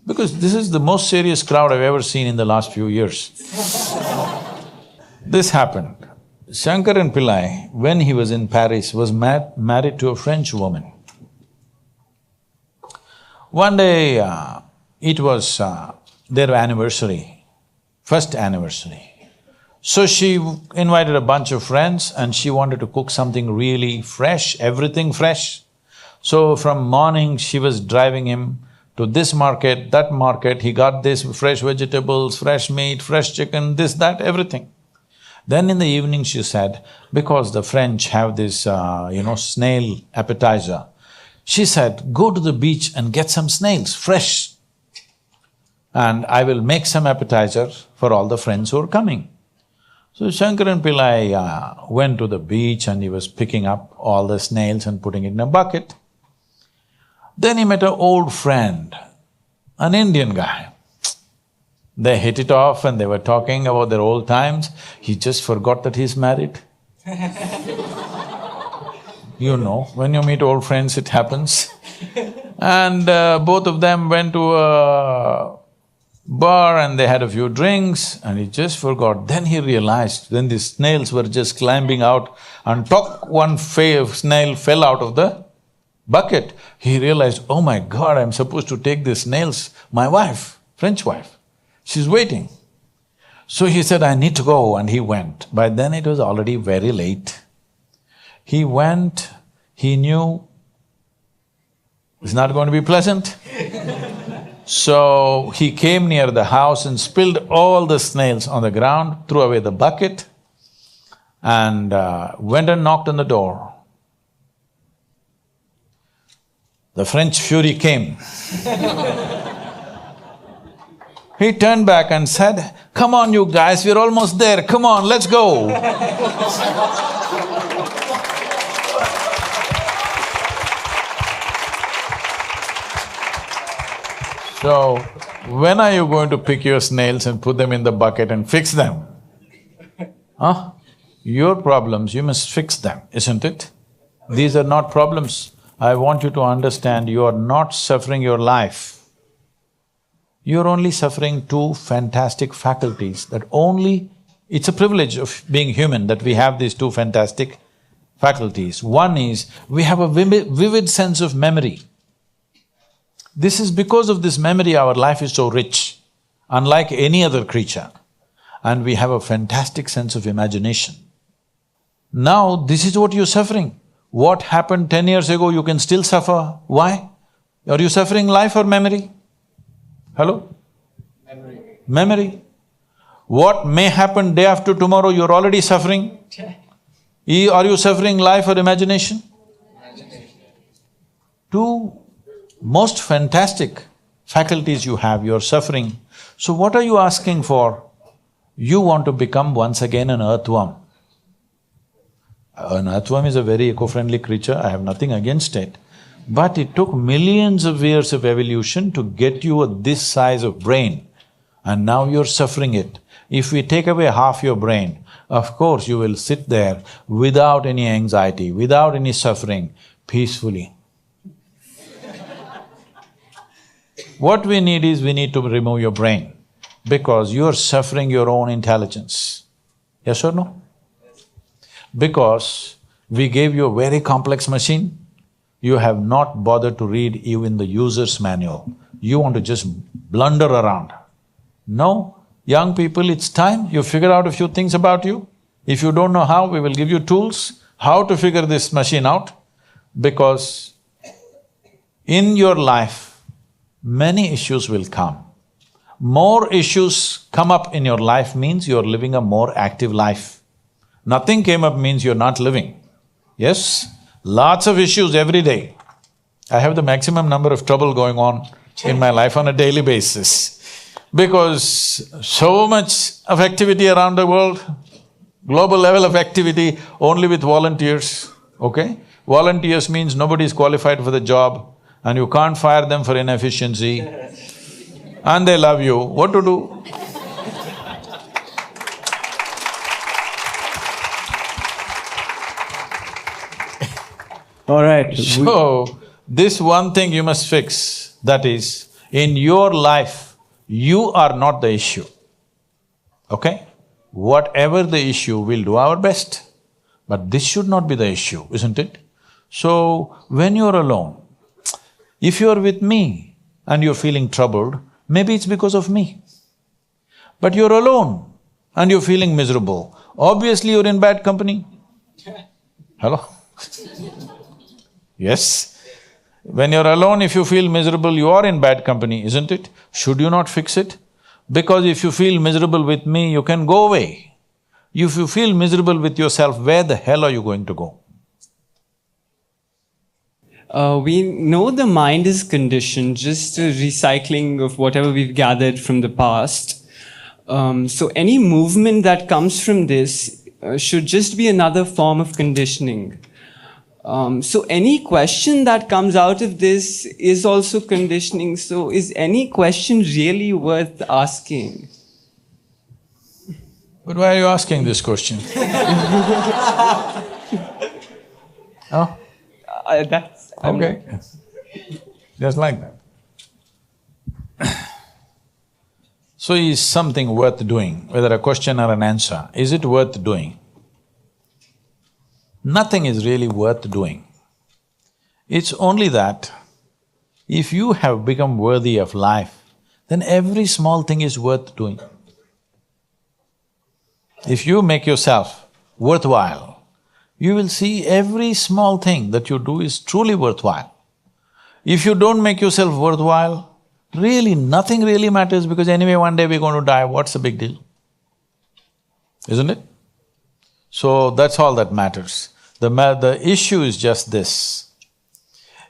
Because this is the most serious crowd I've ever seen in the last few years. This happened. Shankaran Pillai, when he was in Paris, was married to a French woman. One day, it was their anniversary, first anniversary. So she invited a bunch of friends and she wanted to cook something really fresh, everything fresh. So from morning she was driving him to this market, that market, he got this fresh vegetables, fresh meat, fresh chicken, this, that, everything. Then in the evening she said, because the French have this, snail appetizer, she said, go to the beach and get some snails, fresh. And I will make some appetizer for all the friends who are coming. So Shankaran Pillai went to the beach and he was picking up all the snails and putting it in a bucket. Then he met an old friend, an Indian guy. They hit it off and they were talking about their old times. He just forgot that he's married. You know, when you meet old friends, it happens. And both of them went to a bar and they had a few drinks and he just forgot. Then he realized, then the snails were just climbing out and one snail fell out of the bucket. He realized, oh my God, I'm supposed to take these snails. My wife, French wife, she's waiting. So he said, I need to go, and he went. By then it was already very late. He went, he knew it's not going to be pleasant. So he came near the house and spilled all the snails on the ground, threw away the bucket and went and knocked on the door. The French fury came. He turned back and said, come on you guys, we're almost there, come on, let's go. So, when are you going to pick your snails and put them in the bucket and fix them? Huh? Your problems, you must fix them, isn't it? These are not problems. I want you to understand, you are not suffering your life. You're only suffering two fantastic faculties that only… It's a privilege of being human that we have these two fantastic faculties. One is, we have a vivid sense of memory. This is because of this memory our life is so rich, unlike any other creature. And we have a fantastic sense of imagination. Now, this is what you're suffering. What happened 10 years ago, you can still suffer. Why? Are you suffering life or memory? Hello? Memory. Memory. What may happen day after tomorrow, you're already suffering? Are you suffering life or imagination? Imagination. Two most fantastic faculties you have, you're suffering. So what are you asking for? You want to become once again an earthworm. An earthworm is a very eco-friendly creature, I have nothing against it. But it took millions of years of evolution to get you this size of brain, and now you're suffering it. If we take away half your brain, of course you will sit there without any anxiety, without any suffering, peacefully. What we need is, we need to remove your brain, because you're suffering your own intelligence. Yes or no? Because we gave you a very complex machine, you have not bothered to read even the user's manual. You want to just blunder around. No, young people, it's time you figure out a few things about you. If you don't know how, we will give you tools how to figure this machine out, because in your life, many issues will come. More issues come up in your life means you're living a more active life. Nothing came up means you're not living. Yes? Lots of issues every day. I have the maximum number of trouble going on in my life on a daily basis, because so much of activity around the world, global level of activity only with volunteers, okay? Volunteers means nobody is qualified for the job and you can't fire them for inefficiency and they love you, what to do? All right. So, this one thing you must fix, that is, in your life, you are not the issue, okay? Whatever the issue, we'll do our best, but this should not be the issue, isn't it? So, when you're alone, if you're with me and you're feeling troubled, maybe it's because of me. But you're alone and you're feeling miserable, obviously you're in bad company. Hello? Yes? When you're alone, if you feel miserable, you are in bad company, isn't it? Should you not fix it? Because if you feel miserable with me, you can go away. If you feel miserable with yourself, where the hell are you going to go? We know the mind is conditioned, just a recycling of whatever we've gathered from the past. So any movement that comes from this should just be another form of conditioning. So any question that comes out of this is also conditioning. So is any question really worth asking? But why are you asking this question? Oh? That's… Okay. Just like that. So is something worth doing, whether a question or an answer, is it worth doing? Nothing is really worth doing. It's only that if you have become worthy of life, then every small thing is worth doing. If you make yourself worthwhile, you will see every small thing that you do is truly worthwhile. If you don't make yourself worthwhile, really nothing really matters, because anyway one day we're going to die, what's the big deal? Isn't it? So that's all that matters. The issue is just this.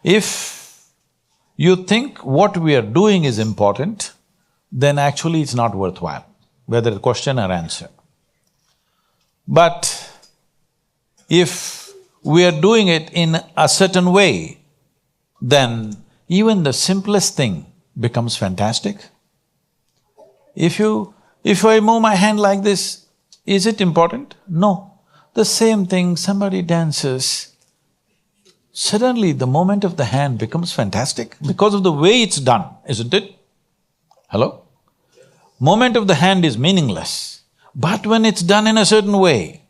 If you think what we are doing is important, then actually it's not worthwhile, whether a question or answer. But if we are doing it in a certain way, then even the simplest thing becomes fantastic. If I move my hand like this, is it important? No. The same thing, somebody dances, suddenly the movement of the hand becomes fantastic because of the way it's done, isn't it? Hello? Movement of the hand is meaningless, but when it's done in a certain way,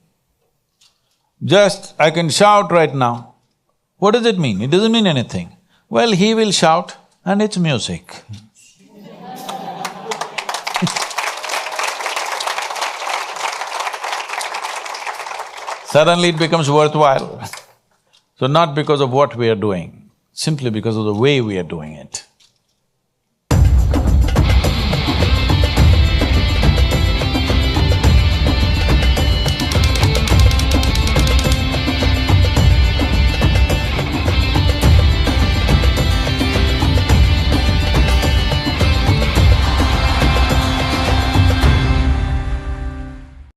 I can shout right now. What does it mean? It doesn't mean anything. Well, he will shout and it's music. Suddenly it becomes worthwhile. So not because of what we are doing, simply because of the way we are doing it.